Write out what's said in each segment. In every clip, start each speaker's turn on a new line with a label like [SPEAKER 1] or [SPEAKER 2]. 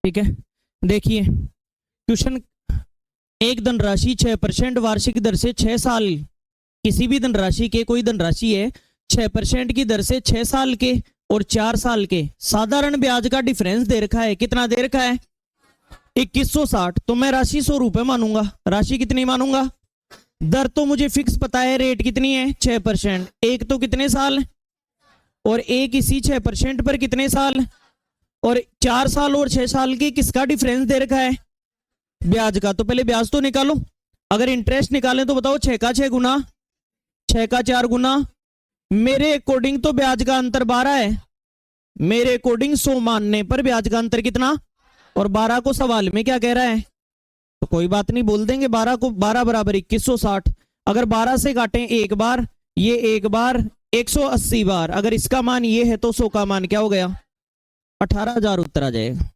[SPEAKER 1] ठीक है, देखिए क्वेश्चन। एक धनराशि 6% वार्षिक दर से 6 साल, किसी भी धनराशि के, कोई धनराशि है 6% की दर से 6 साल के और 4 साल के साधारण ब्याज का डिफरेंस दे रखा है। कितना दे रखा है? 2160। तो मैं राशि 100 रुपए मानूंगा। राशि कितनी मानूंगा? दर तो मुझे फिक्स पता है, रेट कितनी है? 6%। एक तो कितने साल, और एक इसी 6% पर कितने साल, और 4 साल और 6 साल की किसका डिफरेंस दे रखा है? ब्याज का। तो पहले ब्याज तो निकालो। अगर इंटरेस्ट निकालें तो बताओ 6 का 6 गुना, 6 का 4 गुना। मेरे अकॉर्डिंग तो ब्याज का अंतर 12 है। मेरे अकॉर्डिंग 100 मानने पर ब्याज का अंतर कितना, और 12 को सवाल में क्या कह रहा है? तो कोई बात नहीं, बोल देंगे 12 को। 12 बराबर 2160। अगर 12 से काटें एक बार, ये एक बार 180 बार, अगर इसका मान ये है तो 100 का मान क्या हो गया? 18,000 उत्तर आ जाएगा।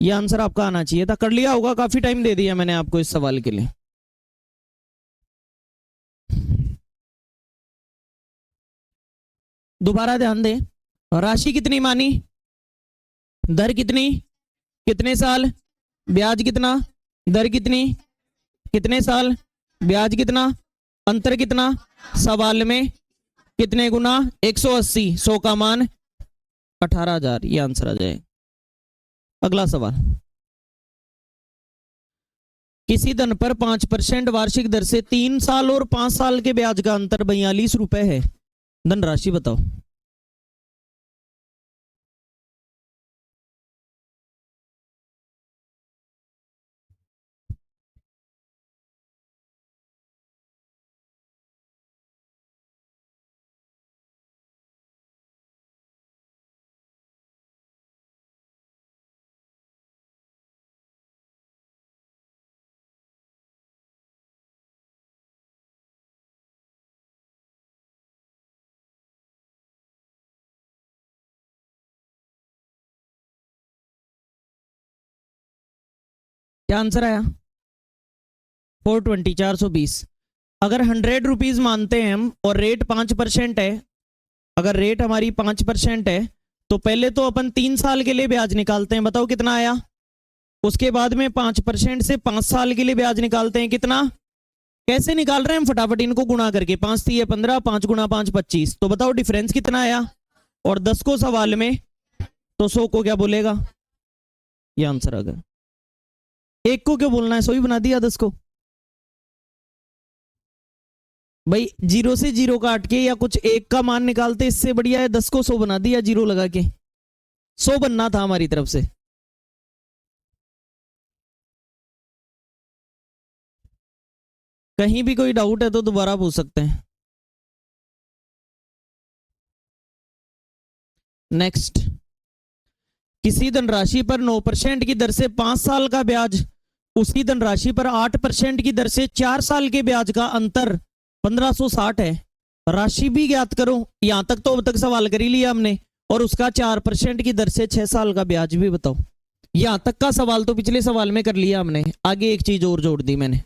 [SPEAKER 1] ये आंसर आपका आना चाहिए था। कर लिया होगा, काफी टाइम दे दिया मैंने आपको इस सवाल के लिए। दोबारा ध्यान दें, राशि कितनी मानी, दर कितनी, कितने साल, ब्याज कितना, दर कितनी, कितने साल, ब्याज कितना, अंतर कितना, सवाल में कितने गुना, 180, 100 का मान 18,000। ये आंसर आ जाए। अगला सवाल, किसी धन पर 5% वार्षिक दर से 3 साल और 5 साल के ब्याज का अंतर 42 रुपए है। धनराशि बताओ। क्या आंसर आया? 420, 420। अगर 100 रुपीज मानते हैं हम और रेट 5% है, अगर रेट हमारी 5% है तो पहले तो अपन 3 साल के लिए ब्याज निकालते हैं। बताओ कितना आया? उसके बाद में 5% से 5 साल के लिए ब्याज निकालते हैं। कितना? कैसे निकाल रहे हैं हम? फटाफट इनको गुणा करके। 5 3 15, 5 गुणा 5 25। तो बताओ डिफरेंस कितना आया? और 10 को सवाल में, तो 100 को क्या बोलेगा? ये आंसर आ गया। एक को क्यों बोलना है? 100 ही बना दिया 10 को। भाई 0 से 0 काट के या कुछ एक का मान निकालते, इससे बढ़िया है 10 को 100 बना दिया 0 लगा के। 100 बनना था हमारी तरफ से। कहीं भी कोई डाउट है तो दोबारा पूछ सकते हैं। नेक्स्ट, किसी धनराशि पर 9% की दर से 5 साल का ब्याज, उसी धनराशि पर 8% की दर से 4 साल के ब्याज का अंतर 1560 है। राशि भी ज्ञात करो। यहां तक तो अब तक सवाल कर ही लिया हमने, और उसका 4% की दर से 6 साल का ब्याज भी बताओ। यहां तक का सवाल तो पिछले सवाल में कर लिया हमने, आगे एक चीज और जोड़ दी मैंने।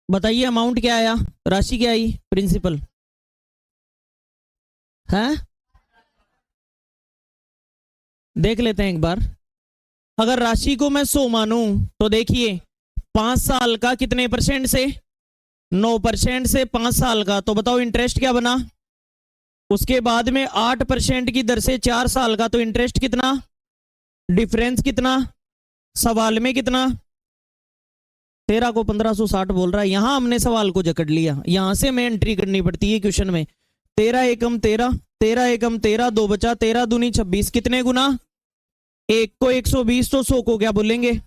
[SPEAKER 1] बताइए अमाउंट क्या आया, राशि क्या आई, प्रिंसिपल है? देख लेते हैं एक बार। अगर राशि को मैं 100 मानूं तो देखिए 5 साल का कितने परसेंट से, 9% से 5 साल का, तो बताओ इंटरेस्ट क्या बना। उसके बाद में 8% की दर से 4 साल का, तो इंटरेस्ट कितना, डिफरेंस कितना, सवाल में कितना, 13 को 1560 बोल रहा है। यहां हमने सवाल को जकड़ लिया, यहां से मैं एंट्री करनी पड़ती है क्वेश्चन में। 13 एकम 13, 13 एकम 13, 2 बचा, 13 दूनी 26, कितने गुना, 1 को 120, तो 100 को क्या बोलेंगे,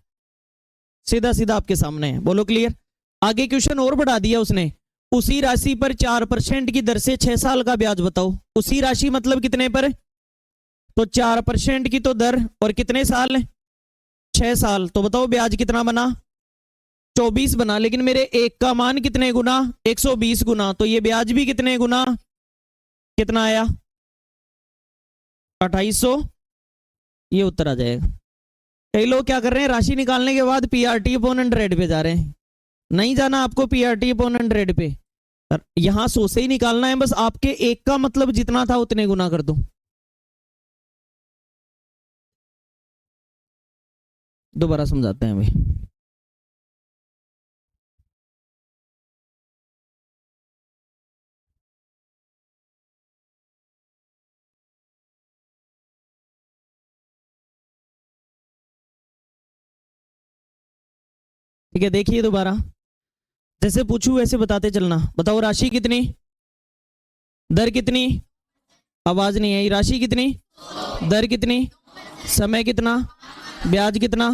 [SPEAKER 1] सीधा सीधा आपके सामने है, बोलो क्लियर। आगे क्वेश्चन और बढ़ा दिया उसने, उसी राशि पर 4% की दर से 6 साल का ब्याज बताओ। उसी राशि मतलब कितने पर, तो 4% की तो दर, और कितने साल, 6 साल, तो बताओ ब्याज कितना बना, 24 बना। लेकिन मेरे 1 का मान कितने गुना, 120 गुना, तो ये ब्याज भी कितने गुना, कितना आया, 2800, ये उत्तर आ जाएगा। कई लोग क्या कर रहे हैं, राशि निकालने के बाद पीआरटी अपॉन 100 पे जा रहे हैं। नहीं जाना आपको पीआरटी अपॉन 100 पे, यहां 100 से ही निकालना है, बस आपके 1 का मतलब जितना था उतने गुना कर दो। दोबारा समझाते हैं भाई। ठीक है, देखिए दोबारा, जैसे पूछू वैसे बताते चलना। बताओ राशि कितनी, दर कितनी, आवाज नहीं आई, राशि कितनी, दर कितनी, समय कितना, ब्याज कितना,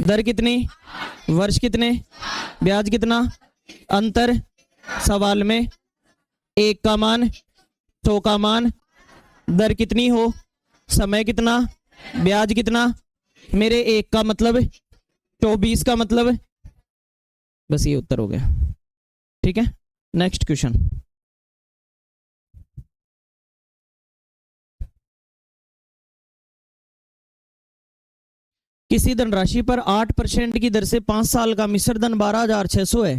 [SPEAKER 1] दर कितनी, वर्ष कितने, ब्याज कितना, अंतर, सवाल में 1 का मान, 100 का मान, दर कितनी हो, समय कितना, ब्याज कितना, मेरे 1 का मतलब, 24 का मतलब, बस ये उत्तर हो गया। ठीक है, नेक्स्ट क्वेश्चन। किसी धनराशि पर 8% की दर से 5 साल का मिश्र धन 12,600 है।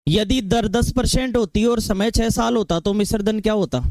[SPEAKER 1] यदि दर 10% होती और समय 6 साल होता तो मिश्र धन क्या होता।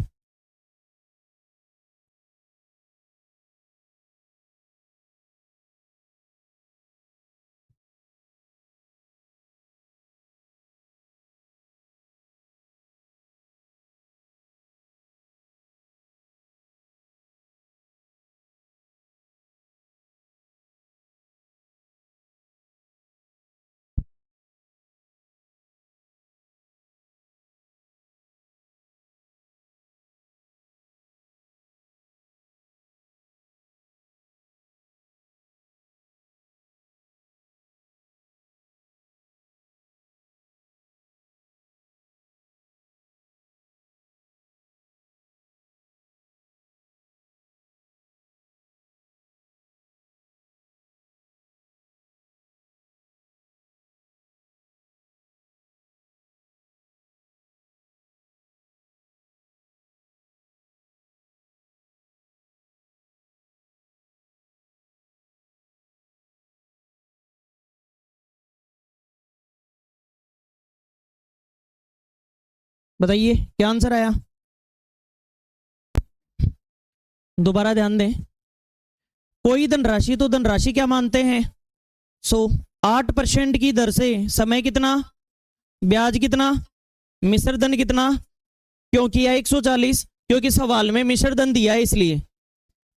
[SPEAKER 1] बताइए क्या आंसर आया, दोबारा ध्यान दें। कोई धनराशि, तो धनराशि क्या मानते हैं, 100, 8% की दर से समय कितना, ब्याज कितना, मिश्र धन कितना, क्यों किया 140, क्योंकि सवाल में मिश्र धन दिया है इसलिए।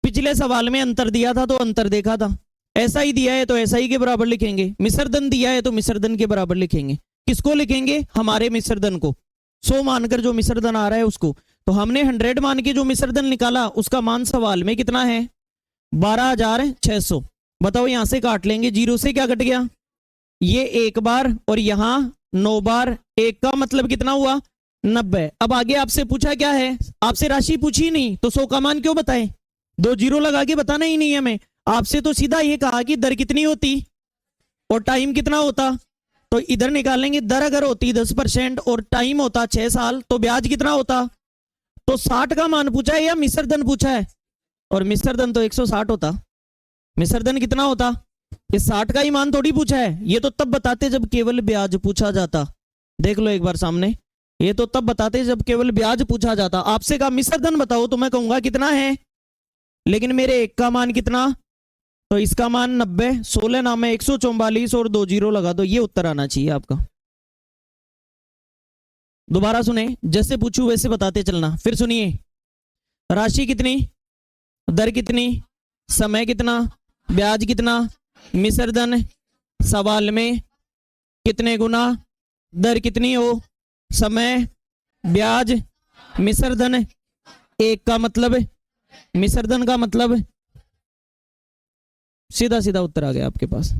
[SPEAKER 1] पिछले सवाल में अंतर दिया था तो अंतर देखा था, ऐसा ही दिया है तो ऐसा ही के बराबर लिखेंगे, मिश्र धन दिया है तो मिश्र धन के बराबर लिखेंगे। किसको लिखेंगे, हमारे मिश्र धन को, 100 मानकर जो मिश्र धन आ रहा है उसको। तो हमने 100 मान के जो मिश्र धन निकाला उसका मान सवाल में कितना है, 12,600। बताओ यहां से काट लेंगे, 0 से क्या कट गया, ये 1 बार, और यहां 9 बार, 1 का मतलब कितना हुआ, 90। अब आगे आपसे पूछा क्या है, आपसे राशि पूछी नहीं तो 100 का मान क्यों बताए, 2 जीरो लगा के बताना ही नहीं है हमें। आपसे तो सीधा ये कहा कि दर कितनी होती और टाइम कितना होता, तो इधर निकालेंगे। दर अगर होती 10% और टाइम होता 6 साल तो ब्याज कितना होता, तो 60 का मान पूछा है या मिश्र धन पूछा है, और मिश्र धन तो 160 होता। मिश्र धन कितना होता, ये 60 का ही मान थोड़ी पूछा है, ये तो तब बताते जब केवल ब्याज पूछा जाता। देख लो एक बार सामने, ये तो तब बताते जब केवल ब्याज पूछा जाता। आपसे कहा मिश्र धन बताओ तो मैं कहूंगा कितना है, लेकिन मेरे एक का मान कितना, तो इसका मान 90, 16 नाम है 144 और 2 जीरो लगा दो, ये उत्तर आना चाहिए आपका। दोबारा सुने, जैसे पूछू वैसे बताते चलना। फिर सुनिए, राशि कितनी, दर कितनी, समय कितना, ब्याज कितना, मिश्र धन सवाल में कितने गुना, दर कितनी हो, समय, ब्याज, मिश्र धन, एक का मतलब, मिश्र धन का मतलब, सीधा सीधा उत्तर आ गया आपके पास।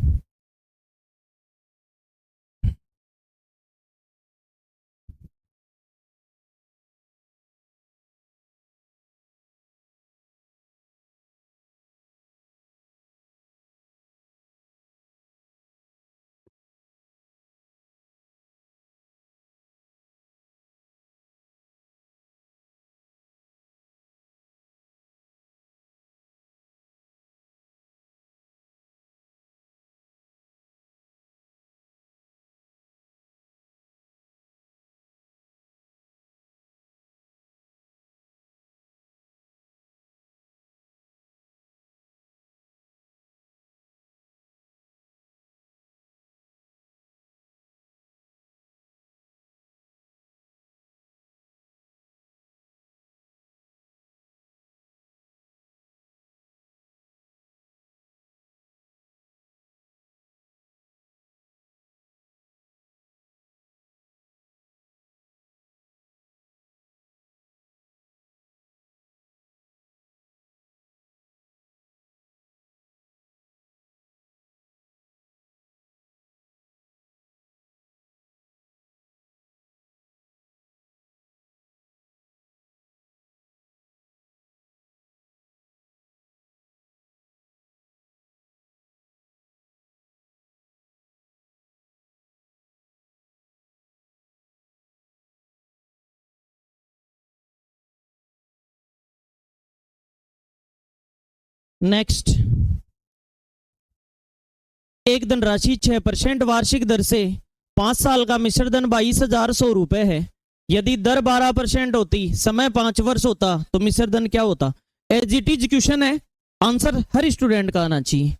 [SPEAKER 1] नेक्स्ट, एक धनराशि 6% वार्षिक दर से 5 साल का मिश्र धन 22,100 रुपए है। यदि दर 12% होती, समय 5 वर्ष होता, तो मिश्र धन क्या होता। एज इट इज क्वेश्चन है, आंसर हर स्टूडेंट का आना चाहिए।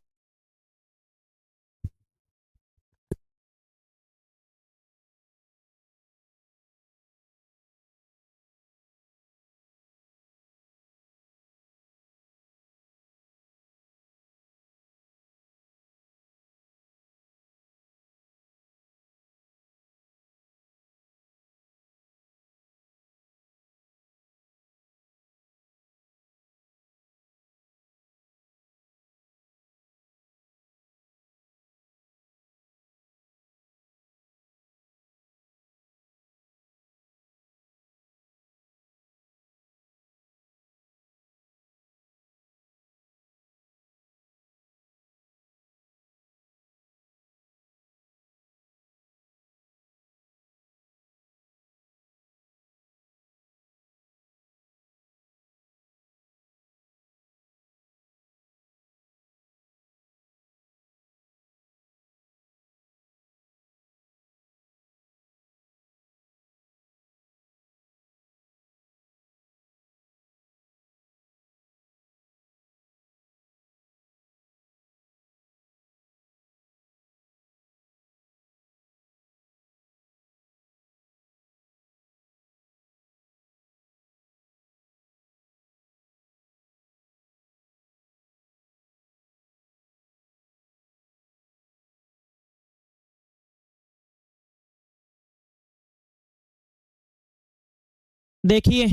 [SPEAKER 1] देखिए,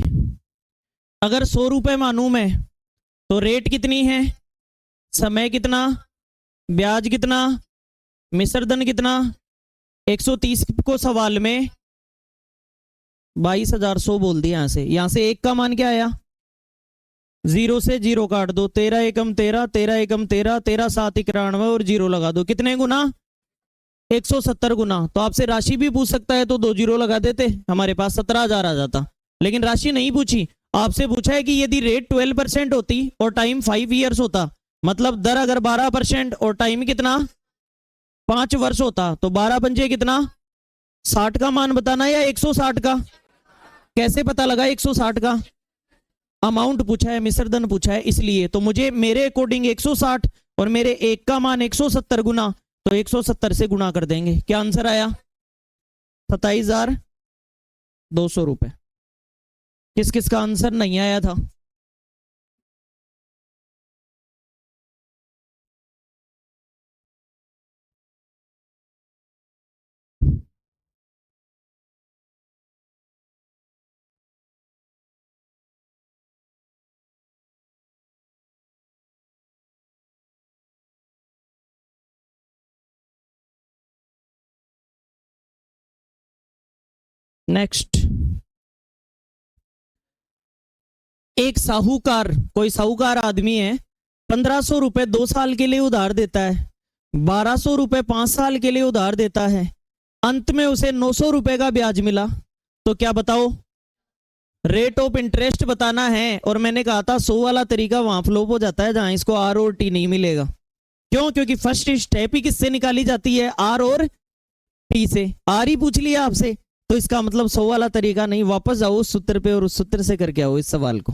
[SPEAKER 1] अगर 100 रुपए मानू मैं, तो रेट कितनी है, समय कितना, ब्याज कितना, मिश्र धन कितना, 130 को सवाल में 22,100 बोल दिया। यहां से एक का मान क्या आया, 0 से 0 काट दो, 13 एकम 13, 13 एकम 13, 13 7 91 और 0 लगा दो, कितने गुना, 170 गुना। तो आपसे राशि भी पूछ सकता है, तो 2 जीरो लगा देते, हमारे पास 17,000 आ जाता। लेकिन राशि नहीं पूछी, आपसे पूछा है कि यदि रेट 12% होती और टाइम 5 ईयर्स होता, मतलब दर अगर 12% और टाइम कितना 5 वर्ष होता, तो 12 पंजे कितना 60 का मान बताना या 160 का। कैसे पता लगा 160 का, अमाउंट पूछा है, मिश्रधन पूछा है, इसलिए तो मुझे मेरे अकॉर्डिंग 160 और मेरे एक का मान 170 गुना, तो 170 से गुना कर देंगे। क्या आंसर आया? 27,200 रुपए। किस किस का आंसर नहीं आया था? नेक्स्ट, एक साहूकार, कोई साहूकार आदमी है, 1500 रुपए 2 साल के लिए उधार देता है, 1200 रुपए 5 साल के लिए उधार देता है, अंत में उसे 900 रुपए का ब्याज मिला, तो क्या बताओ? रेट ऑफ इंटरेस्ट बताना है। और मैंने कहा था 100 वाला तरीका वहां फ्लॉप हो जाता है जहां इसको आर और टी नहीं मिलेगा। क्यों? क्योंकि फर्स्ट स्टेप ही किससे निकाली जाती है? आर और टी से। आर ही पूछ लिया आपसे, तो इसका मतलब 100 वाला तरीका नहीं। वापस जाओ उस सूत्र पे और उस सूत्र से करके आओ इस सवाल को।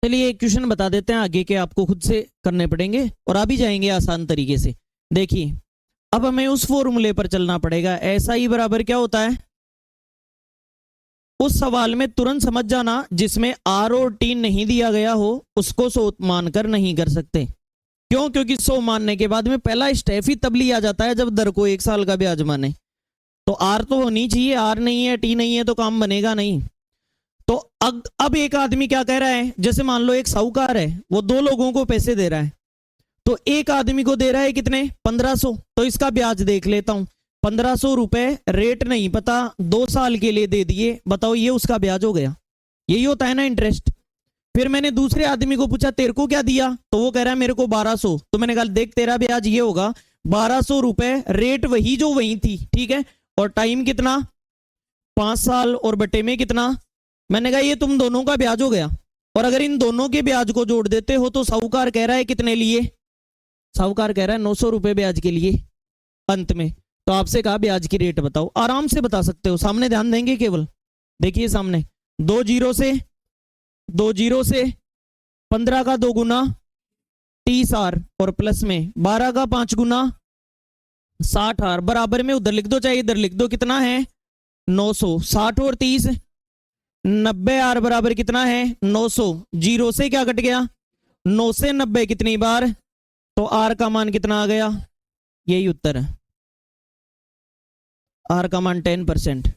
[SPEAKER 1] चलिए एक क्वेश्चन बता देते हैं, आगे के आपको खुद से करने पड़ेंगे और आ भी जाएंगे आसान तरीके से। देखिए, अब हमें उस फॉर्मूले पर चलना पड़ेगा। ऐसा ही बराबर क्या होता है? उस सवाल में तुरंत समझ जाना, जिसमें आर और टी नहीं दिया गया हो उसको 100 मानकर नहीं कर सकते। क्यों? क्योंकि 100 मानने के बाद में पहला स्टेप ही तब लिया जाता है जब दर को 1 साल का ब्याज माने। तो आर तो होनी चाहिए, आर नहीं है, टी नहीं है, तो काम बनेगा नहीं। तो अब एक आदमी क्या कह रहा है? जैसे मान लो एक साहूकार है, वो 2 लोगों को पैसे दे रहा है, तो एक आदमी को दे रहा है कितने? 1500। तो इसका ब्याज देख लेता हूं, 1500 रुपए, रेट नहीं पता, 2 साल के लिए दे दिए, बताओ ये उसका ब्याज हो गया। यही होता है ना इंटरेस्ट। फिर मैंने दूसरे आदमी को पूछा तेरे को क्या दिया, तो वो कह रहा है मेरे को 1200। तो मैंने कहा देख तेरा ब्याज ये होगा 1200 रुपए, रेट वही जो वही थी, ठीक है, और टाइम कितना? 5 साल, और बटे में कितना? मैंने कहा ये तुम दोनों का ब्याज हो गया। और अगर इन दोनों के ब्याज को जोड़ देते हो तो साहूकार कह रहा है कितने लिए? साहूकार कह रहा है 900 रुपए ब्याज के लिए अंत में। तो आपसे कहा ब्याज की रेट बताओ। आराम से बता सकते हो, सामने ध्यान देंगे केवल। देखिए सामने 2 जीरो से 15 का 2 गुना 30 आर, और प्लस में 12 का 5 गुना 60 आर, बराबर में उधर लिख दो, चाहे इधर लिख दो, कितना है? 900। 60 और 30 90 आर बराबर कितना है? 900। जीरो से क्या कट गया? 9 से 90 कितनी बार? तो आर का मान कितना आ गया? यही उत्तर है, आर का मान 10%।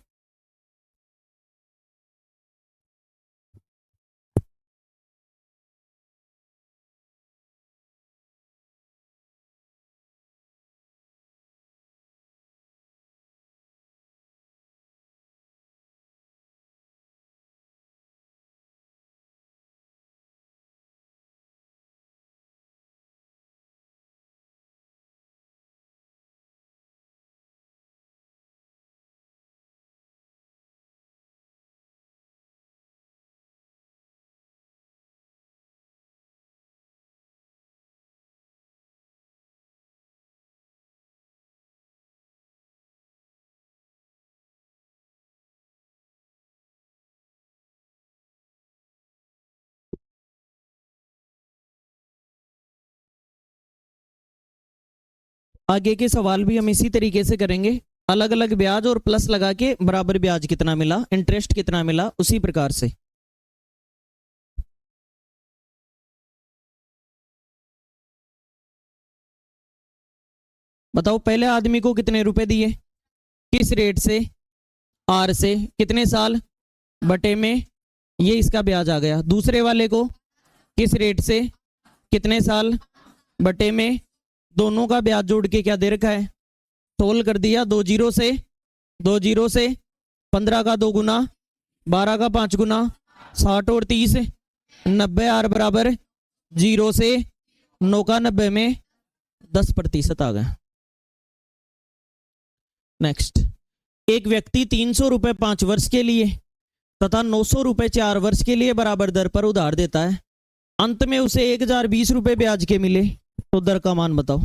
[SPEAKER 1] आगे के सवाल भी हम इसी तरीके से करेंगे, अलग अलग ब्याज और प्लस लगा के बराबर ब्याज कितना मिला, इंटरेस्ट कितना मिला, उसी प्रकार से। बताओ पहले आदमी को कितने रुपए दिए, किस रेट से? आर से, कितने साल, बटे में ये इसका ब्याज आ गया। दूसरे वाले को किस रेट से, कितने साल बटे में दोनों का ब्याज जोड़ के क्या दे रखा है, सोल्व कर दिया। 2 जीरो से 15 का 2 गुना, 12 का 5 गुना, 60 और 30, 90 आर बराबर 0 से 9 का 90 में 10% आ गया। नेक्स्ट, एक व्यक्ति 300 रुपए 5 वर्ष के लिए तथा 900 रुपए 4 वर्ष के लिए बराबर दर पर उधार देता है। अंत में उसे 1020 रुपए ब्याज के मिले, तो दर का मान बताओ।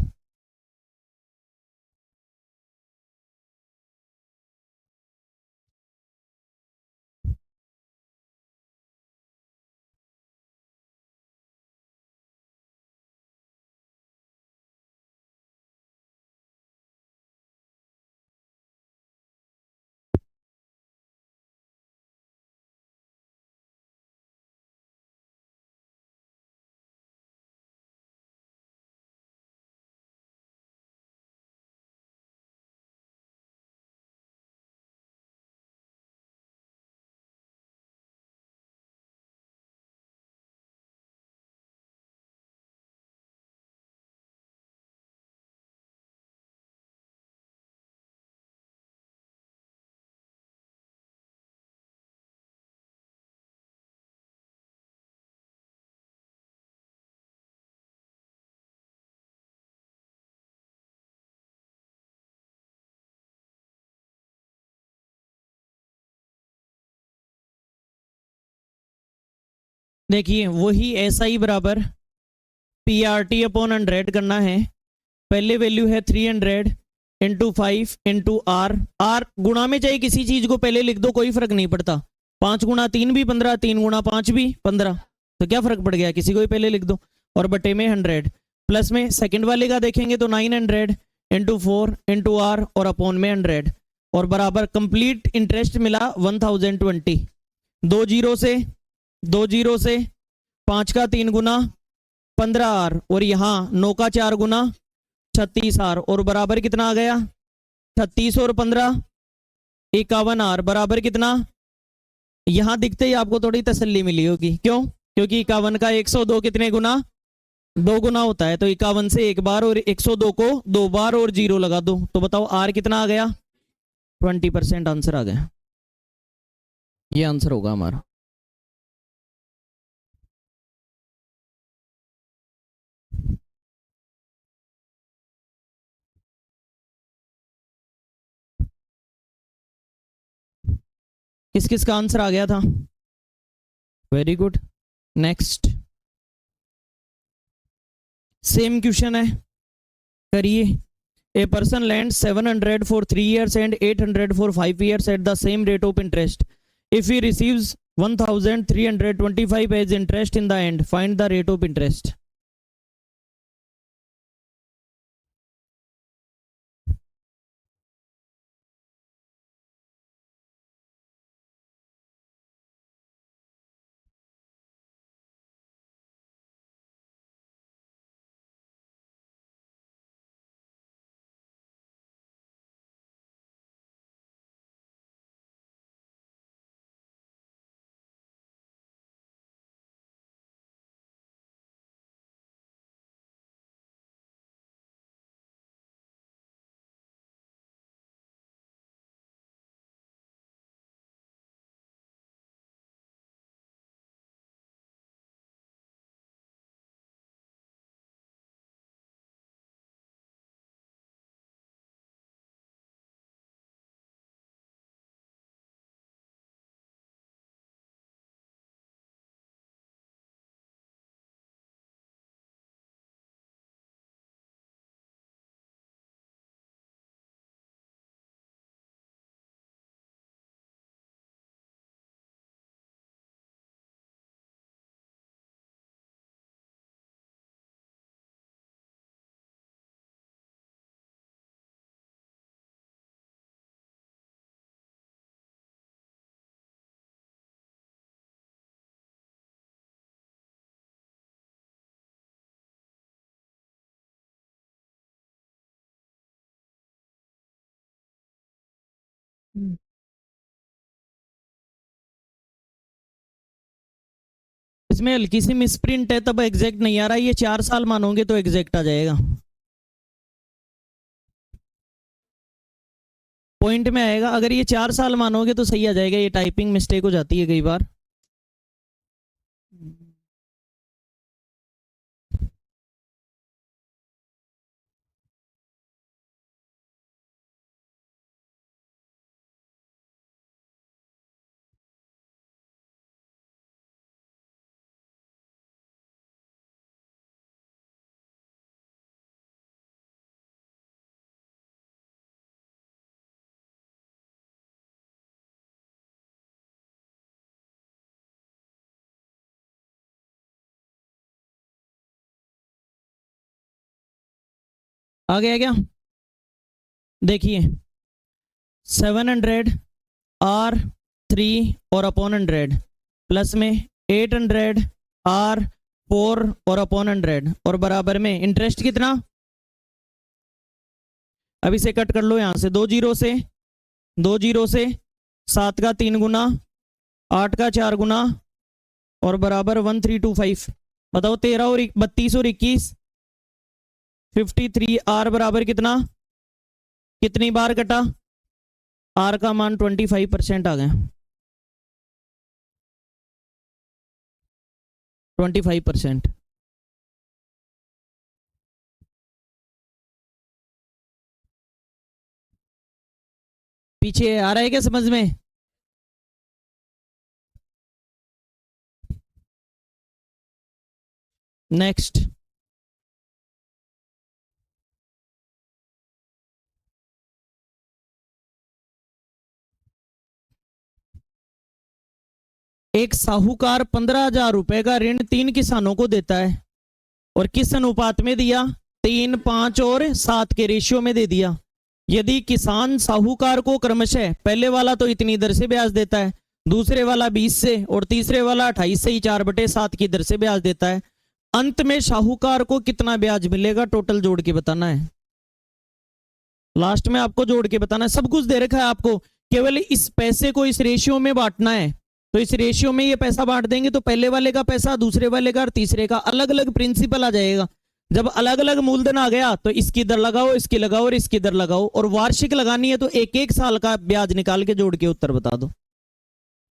[SPEAKER 1] देखिए, वही ऐसा ही बराबर PRT अपॉन 100 करना है। पहले वैल्यू है 300 इंटू 5 इंटू आर। आर गुणा में चाहे किसी चीज को पहले लिख दो, कोई फर्क नहीं पड़ता। 5 गुणा 3 भी 15, 3 गुणा 5 भी 15, तो क्या फर्क पड़ गया, किसी को भी पहले लिख दो। और बटे में 100, प्लस में सेकंड वाले का देखेंगे तो 900 इंटू 4 इंटू आर और अपॉन में 100, और बराबर कंप्लीट इंटरेस्ट मिला 1020। 2 जीरो से 5 का 3 गुना 15 आर, और यहाँ 9 का 4 गुना 36 आर, और बराबर कितना आ गया, 36 और 15 51 आर बराबर कितना। यहां दिखते ही आपको थोड़ी तसल्ली मिली होगी, क्यों, क्योंकि 51 का 102 कितने गुना, 2 गुना होता है। तो 51 से एक बार और 102 को 2 बार और 0 लगा दो, तो बताओ आर कितना आ गया, 20% आंसर आ गया। ये आंसर होगा हमारा। किस किस का आंसर आ गया था, very good. Next, same question है, करिए। A person lends 700 for 3 years and 800 for 5 years at the same rate of interest. If he receives 1325 as interest in the end, find the rate of interest. इसमें हल्की सी misprint है, तब exact नहीं आ रहा। ये 4 साल मानोगे तो एग्जैक्ट आ जाएगा, पॉइंट में आएगा। अगर ये 4 साल मानोगे तो सही आ जाएगा। ये टाइपिंग मिस्टेक हो जाती है कई बार। आ गया क्या? देखिए 700 आर 3 और अपॉन 100 प्लस में 800 आर 4 और अपॉन 100 और बराबर में इंटरेस्ट कितना? अब इसे कट कर लो यहां से, 2 जीरो से 7 का 3 गुना, 8 का 4 गुना और बराबर 1325। बताओ 13 और 32 और 21 53। आर बराबर कितना? कितनी बार कटा? आर का मान 25% आ गया। 25%। पीछे आ रहा है क्या समझ में? नेक्स्ट, एक साहूकार 15,000 रुपए का ऋण 3 किसानों को देता है और किस अनुपात में दिया? 3, 5 और 7 के रेशियो में दे दिया। यदि किसान साहूकार को क्रमशः पहले वाला तो इतनी दर से ब्याज देता है, दूसरे वाला 20 से और तीसरे वाला 28 से ही 4/7 की दर से ब्याज देता है, अंत में साहूकार को कितना ब्याज मिलेगा? टोटल जोड़ के बताना है। लास्ट में आपको जोड़ के बताना है। सब कुछ दे रखा है आपको, केवल इस पैसे को इस रेशियो में बांटना है। तो इस रेशियो में ये पैसा बांट देंगे तो पहले वाले का पैसा, दूसरे वाले का और तीसरे का अलग अलग प्रिंसिपल आ जाएगा। जब अलग अलग मूलधन आ गया तो इसकी दर लगाओ, इसकी लगाओ और इसकी दर लगाओ, और वार्षिक लगानी है तो एक एक साल का ब्याज निकाल के जोड़ के उत्तर बता दो।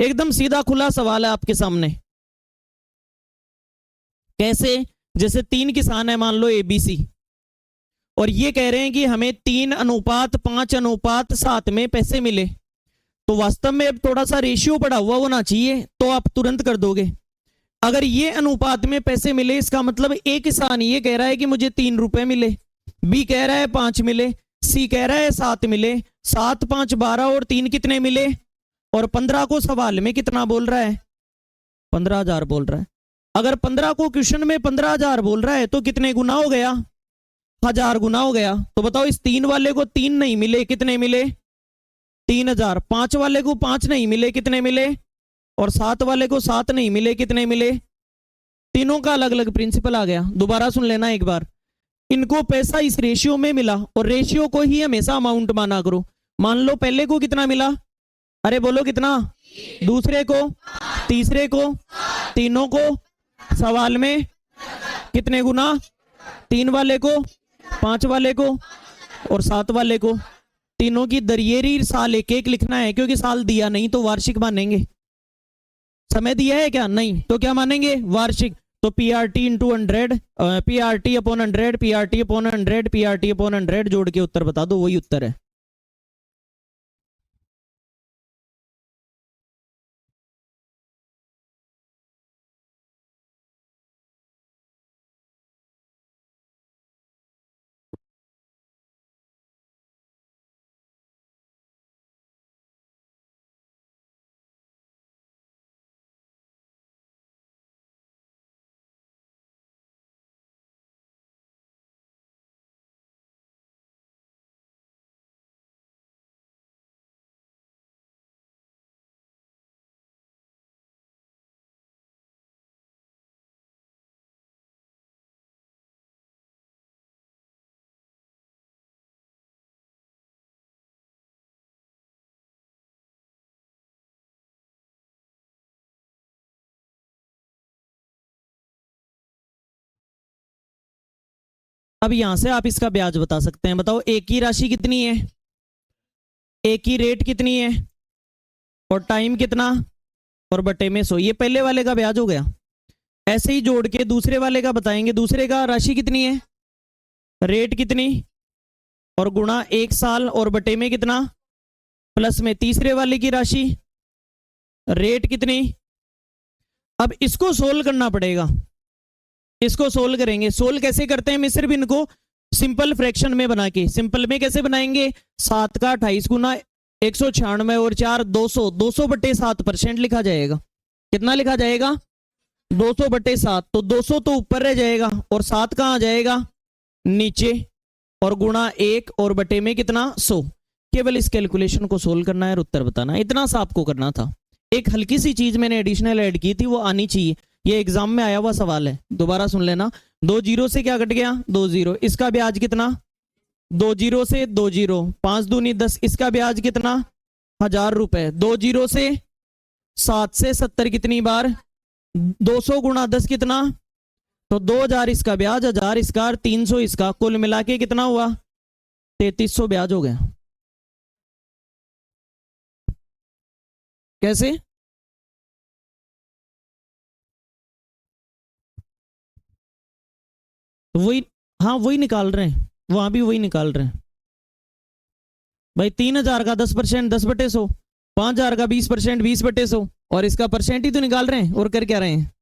[SPEAKER 1] एकदम सीधा खुला सवाल है आपके सामने। कैसे? जैसे 3 किसान है मान लो एबीसी, और ये कह रहे हैं कि हमें 3:5:7 में पैसे मिले, तो वास्तव में अब थोड़ा सा रेशियो बढ़ा हुआ होना चाहिए, तो आप तुरंत कर दोगे। अगर ये अनुपात में पैसे मिले, इसका मतलब एक किसान ये कह रहा है कि मुझे 3 रुपए मिले, बी कह रहा है 5 मिले, सी कह रहा है 7 मिले, 7, 5, 12 और 3 कितने मिले? और 15 को सवाल में कितना बोल रहा है? 15,000 बोल रहा है। अगर 15 को क्वेश्चन में 15,000 बोल रहा है तो कितने गुना हो गया? 1000 गुना हो गया। तो बताओ इस 3 वाले को 3 नहीं मिले, कितने मिले? 3,000। 5 वाले को 5 नहीं मिले, कितने मिले? और 7 वाले को 7 नहीं मिले, कितने मिले? तीनों का अलग अलग प्रिंसिपल आ गया। दोबारा सुन लेना एक बार, इनको पैसा इस रेशियो में मिला और रेशियो को ही हमेशा अमाउंट माना करो। मान लो पहले को कितना मिला? अरे बोलो कितना? दूसरे को, तीसरे को, तीनों को सवाल में कितने गुना? 3 वाले को, 5 वाले को और 7 वाले को। तीनों की दरियेरी साल एक एक लिखना है, क्योंकि साल दिया नहीं तो वार्षिक मानेंगे। समय दिया है क्या? नहीं, तो क्या मानेंगे? वार्षिक। तो PRT into 100, PRT upon 100, PRT upon 100, PRT upon 100 जोड़ के उत्तर बता दो, वही उत्तर है। अब यहां से आप इसका ब्याज बता सकते हैं। बताओ एक ही राशि कितनी है, एक ही रेट कितनी है, और टाइम कितना, और बटे में 100। ये पहले वाले का ब्याज हो गया। ऐसे ही जोड़ के दूसरे वाले का बताएंगे। दूसरे का राशि कितनी है, रेट कितनी, और गुणा 1 साल, और बटे में कितना, प्लस में तीसरे वाले की राशि, रेट कितनी। अब इसको सोल्व करना पड़ेगा। इसको सोल्व करेंगे। सोल्व कैसे करते हैं मिस्र बिन को, सिंपल फ्रैक्शन में बना के। सिंपल में कैसे बनाएंगे, 7 का 28 गुना 196 और 4 200, 200 बटे 7% लिखा जाएगा। कितना लिखा जाएगा, 200 बटे 7। तो 200 तो ऊपर रह जाएगा और 7 कहाँ आ जाएगा, नीचे, और गुणा 1 और बटे में कितना, 100। केवल इस कैलकुलेशन को सोल्व करना है और उत्तर बताना है। इतना सा आपको करना था। एक हल्की सी चीज मैंने एडिशनल ऐड की थी, वो आनी चाहिए। ये एग्जाम में आया हुआ सवाल है, दोबारा सुन लेना। 2 जीरो से क्या कट गया, 2 जीरो। इसका ब्याज कितना, 2 जीरो से 2 जीरो, 5 दूनी 10। इसका ब्याज कितना, 1000 रुपए। 2 जीरो से 7 से 70 कितनी बार, 200 गुणा 10 कितना, तो 2000 इसका ब्याज, 1000 इसका, 300 इसका, कुल मिला के कितना हुआ, 3300 ब्याज हो गया। कैसे, वही, हाँ वही निकाल रहे हैं, वहां भी वही निकाल रहे हैं भाई। 3000 का 10%, 10 बटे 100। 5000 का 20%, 20 बटे 100। और इसका परसेंट ही तो निकाल रहे हैं, और कर क्या रहे हैं।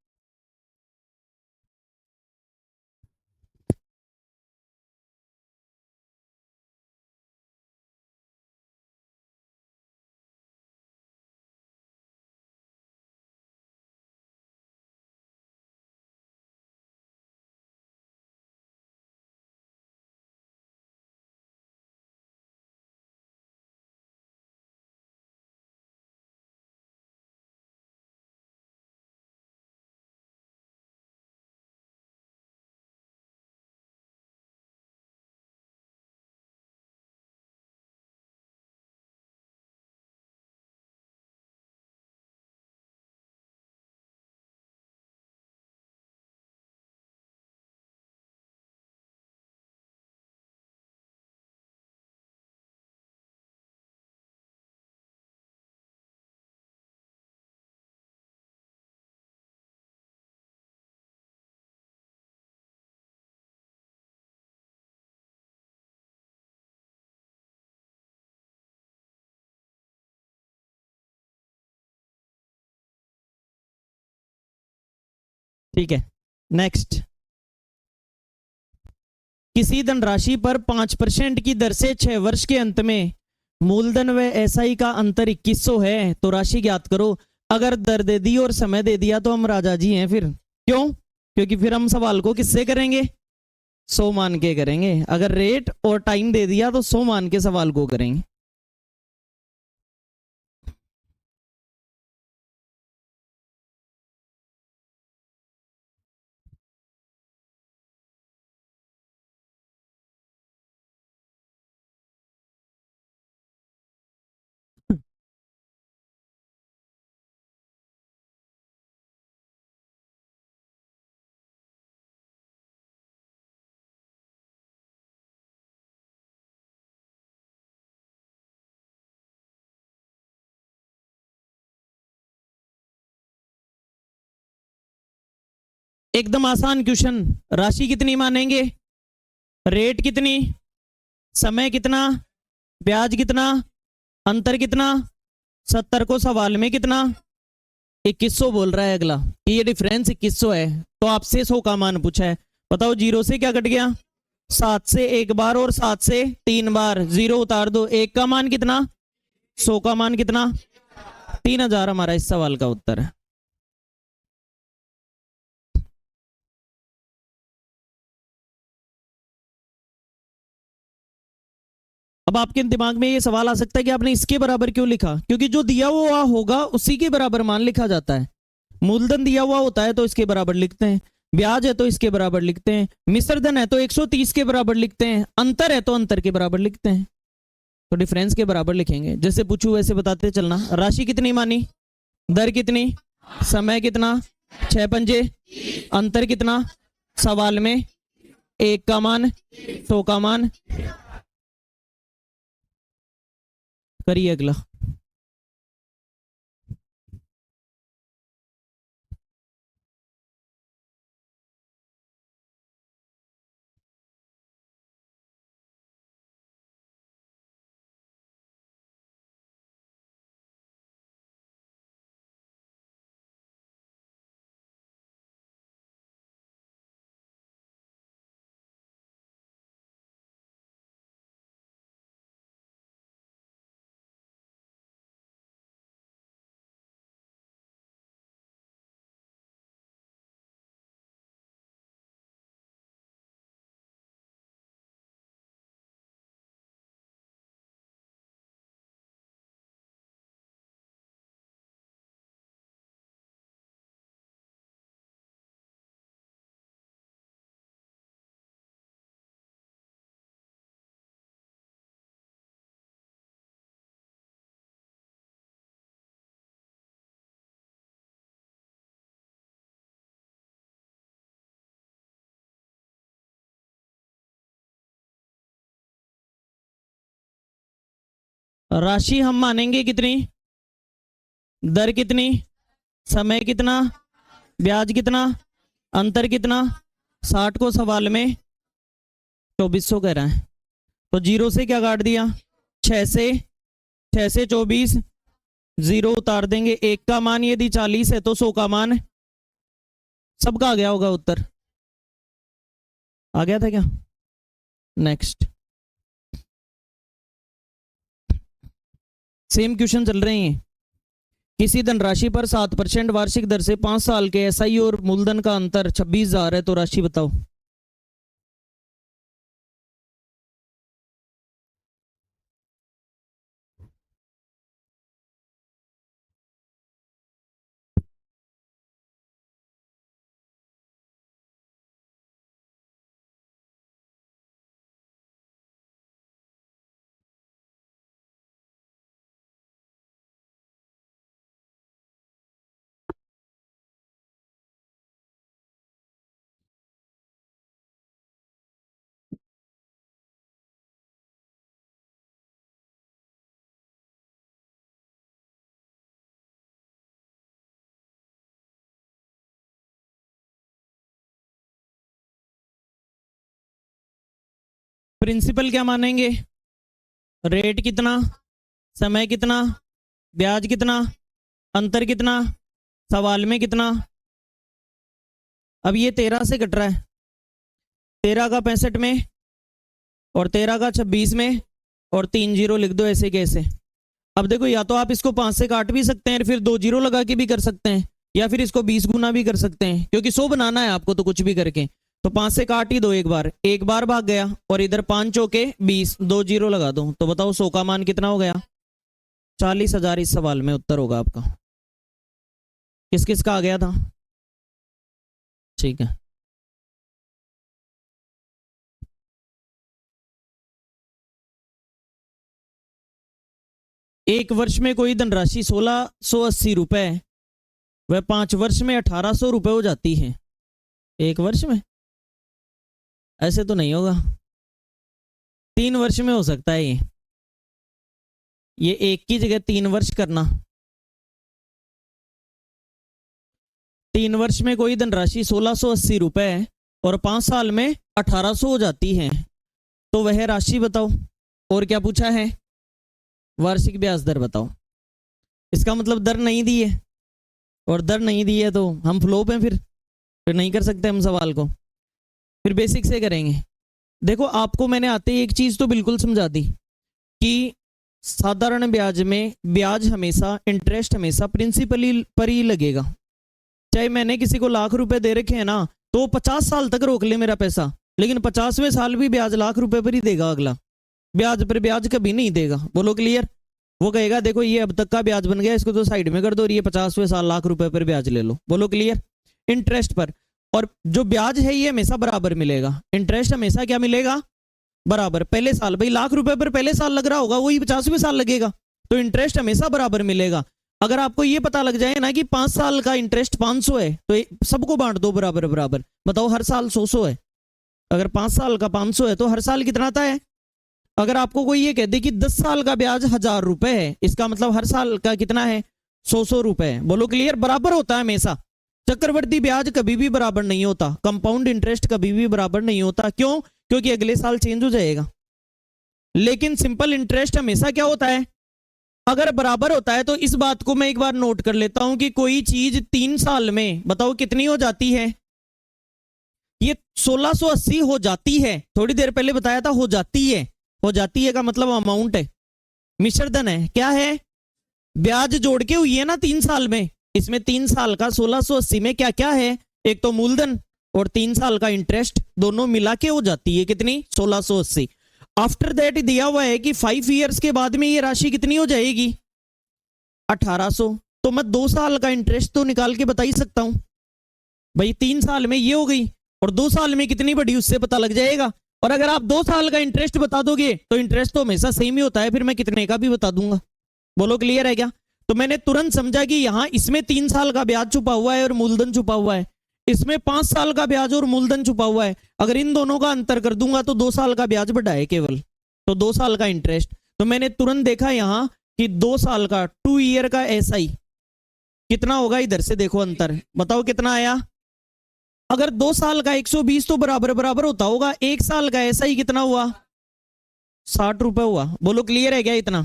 [SPEAKER 1] ठीक है, नेक्स्ट। किसी धनराशि पर 5% की दर से 6 वर्ष के अंत में मूलधन व एसआई का अंतर 2100 है, तो राशि ज्ञात करो। अगर दर दे दी और समय दे दिया तो हम राजा जी हैं फिर। क्यों, क्योंकि फिर हम सवाल को किससे करेंगे, 100 मान के करेंगे। अगर रेट और टाइम दे दिया तो 100 मान के सवाल को करेंगे। एकदम आसान क्वेश्चन। राशि कितनी मानेंगे, रेट कितनी, समय कितना, ब्याज कितना, अंतर कितना। 70 को सवाल में कितना, 2100 बोल रहा है अगला। ये डिफरेंस 2100 है, तो आपसे 100 का मान पूछा है। बताओ जीरो से क्या कट गया, 7 से 1 बार और 7 से 3 बार। 0 उतार दो, 1 का मान कितना, 100 का मान कितना, 3000 हमारा इस सवाल का उत्तर है। अब आपके दिमाग में ये सवाल आ सकता है कि आपने इसके बराबर क्यों लिखा, क्योंकि जो दिया हुआ होगा उसी के बराबर मान लिखा जाता है। मूलधन दिया हुआ होता है तो इसके बराबर लिखते हैं, ब्याज है तो इसके बराबर लिखते हैं, मिश्रधन है तो 130 के बराबर लिखते हैं, अंतर है तो अंतर के बराबर लिखते हैं। तो डिफरेंस के बराबर लिखेंगे। जैसे पूछू वैसे बताते चलना। राशि कितनी मानी, दर कितनी, समय कितना, 6 पंजे, अंतर कितना, सवाल में 1 का मान 100 का मान। करिए अगला। राशि हम मानेंगे कितनी, दर कितनी, समय कितना, ब्याज कितना, अंतर कितना। 60 को सवाल में 2400 कह रहा है, तो 0 से क्या काट दिया, 6 से 24 0 उतार देंगे। 1 का मान यदि 40 है तो 100 का मान, सबका आ गया होगा उत्तर, आ गया था क्या। नेक्स्ट सेम क्वेश्चन चल रहे हैं। किसी धनराशि पर 7% वार्षिक दर से 5 साल के एसआई और मूलधन का अंतर 26,000 है, तो राशि बताओ। प्रिंसिपल क्या मानेंगे, रेट कितना, समय कितना, ब्याज कितना, अंतर कितना, सवाल में कितना। अब ये 13 से कट रहा है, 13 का 65 में और 13 का 26 में, और 3 0 लिख दो ऐसे कैसे। अब देखो, या तो आप इसको 5 से काट भी सकते हैं, फिर 2 0 लगा के भी कर सकते हैं, या फिर इसको 20 गुना भी कर सकते हैं, क्योंकि 100 बनाना है आपको तो कुछ भी करके। तो 5 से काट ही दो, एक बार भाग गया, और इधर 5 चौके 20, 2 0 लगा दो, तो बताओ 100 का मान कितना हो गया, 40,000 इस सवाल में उत्तर होगा आपका। किस किस का आ गया था, ठीक है। एक वर्ष में कोई धनराशि 1680 रुपए वह 5 वर्ष में 1800 रुपए हो जाती है। एक वर्ष में ऐसे तो नहीं होगा, 3 वर्ष में हो सकता है ये एक की जगह 3 वर्ष करना। 3 वर्ष में कोई धनराशि 1680 रुपए और 5 साल में 1800 हो जाती है, तो वह राशि बताओ। और क्या पूछा है, वार्षिक ब्याज दर बताओ। इसका मतलब दर नहीं दी है, और दर नहीं दी है तो हम फ्लोप हैं, फिर नहीं कर सकते हम सवाल को। फिर बेसिक से करेंगे। देखो, आपको मैंने आते ही एक चीज तो बिल्कुल समझा दी कि साधारण ब्याज में ब्याज हमेशा, इंटरेस्ट हमेशा प्रिंसिपल पर ही लगेगा। चाहे मैंने किसी को लाख रुपए दे रखे हैं ना, तो 50 साल तक रोक ले मेरा पैसा, लेकिन 50वें साल भी ब्याज लाख रुपए पर ही देगा अगला, ब्याज पर ब्याज कभी नहीं देगा। बोलो क्लियर। वो कहेगा देखो ये अब तक का ब्याज बन गया, इसको तो साइड में कर दो, और ये 50वें साल लाख रुपए पर ब्याज ले लो। बोलो क्लियर। इंटरेस्ट पर, और जो ब्याज है ये हमेशा बराबर मिलेगा, इंटरेस्ट हमेशा क्या मिलेगा, बराबर। पहले साल, भाई लाख रुपए पर पहले साल लग रहा होगा, वही 50वें साल लगेगा, तो इंटरेस्ट हमेशा बराबर मिलेगा। अगर आपको ये पता लग जाए ना कि 5 साल का इंटरेस्ट 500 है, तो सबको बांट दो बराबर बराबर। बताओ हर साल 100 है, अगर 5 साल का 500 है तो हर साल कितना आता है? अगर आपको कोई ये कह दे कि 10 साल का ब्याज 1000 रुपए है, इसका मतलब हर साल का कितना है? 100 रुपए है। बोलो क्लियर? बराबर होता है हमेशा। चक्रवृद्धि ब्याज कभी भी बराबर नहीं होता, कंपाउंड इंटरेस्ट कभी भी बराबर नहीं होता। क्यों? क्योंकि अगले साल चेंज हो जाएगा। लेकिन सिंपल इंटरेस्ट हमेशा क्या होता है? अगर बराबर होता है। तो इस बात को मैं एक बार नोट कर लेता हूं कि कोई चीज 3 साल में बताओ कितनी हो जाती है? ये 1680 हो जाती है। थोड़ी देर पहले बताया था हो जाती है। हो जाती है का मतलब अमाउंट है, मिश्रधन है। क्या है? ब्याज जोड़ के हुई है ना 3 साल में। इसमें 3 साल का 1680 में क्या क्या है? एक तो मूलधन और 3 साल का इंटरेस्ट, दोनों मिला के हो जाती है कितनी? 1680। आफ्टर दैट दिया हुआ है कि 5 ईयर्स के बाद में ये राशि कितनी हो जाएगी? 1800। तो मैं 2 साल का इंटरेस्ट तो निकाल के बता ही सकता हूं भाई। 3 साल में ये हो गई और 2 साल में कितनी बढ़ी उससे पता लग जाएगा। और अगर आप 2 साल का इंटरेस्ट बता दोगे तो इंटरेस्ट तो हमेशा सेम ही होता है, फिर मैं कितने का भी बता दूंगा। बोलो क्लियर है क्या? तो मैंने तुरंत समझा कि यहां इसमें 3 साल का ब्याज छुपा हुआ है और मूलधन छुपा हुआ है, इसमें 5 साल का ब्याज और मूलधन छुपा हुआ है। अगर इन दोनों का अंतर कर दूंगा तो 2 साल का ब्याज बढ़ा है केवल, तो 2 साल का इंटरेस्ट। तो मैंने तुरंत देखा यहां कि 2 साल का 2 ईयर का एसआई कितना होगा? इधर से देखो अंतर, बताओ कितना आया? अगर 2 साल का 120 तो बराबर बराबर होता होगा, 1 साल का एसआई कितना हुआ? 60 रुपए हुआ। बोलो क्लियर है क्या? इतना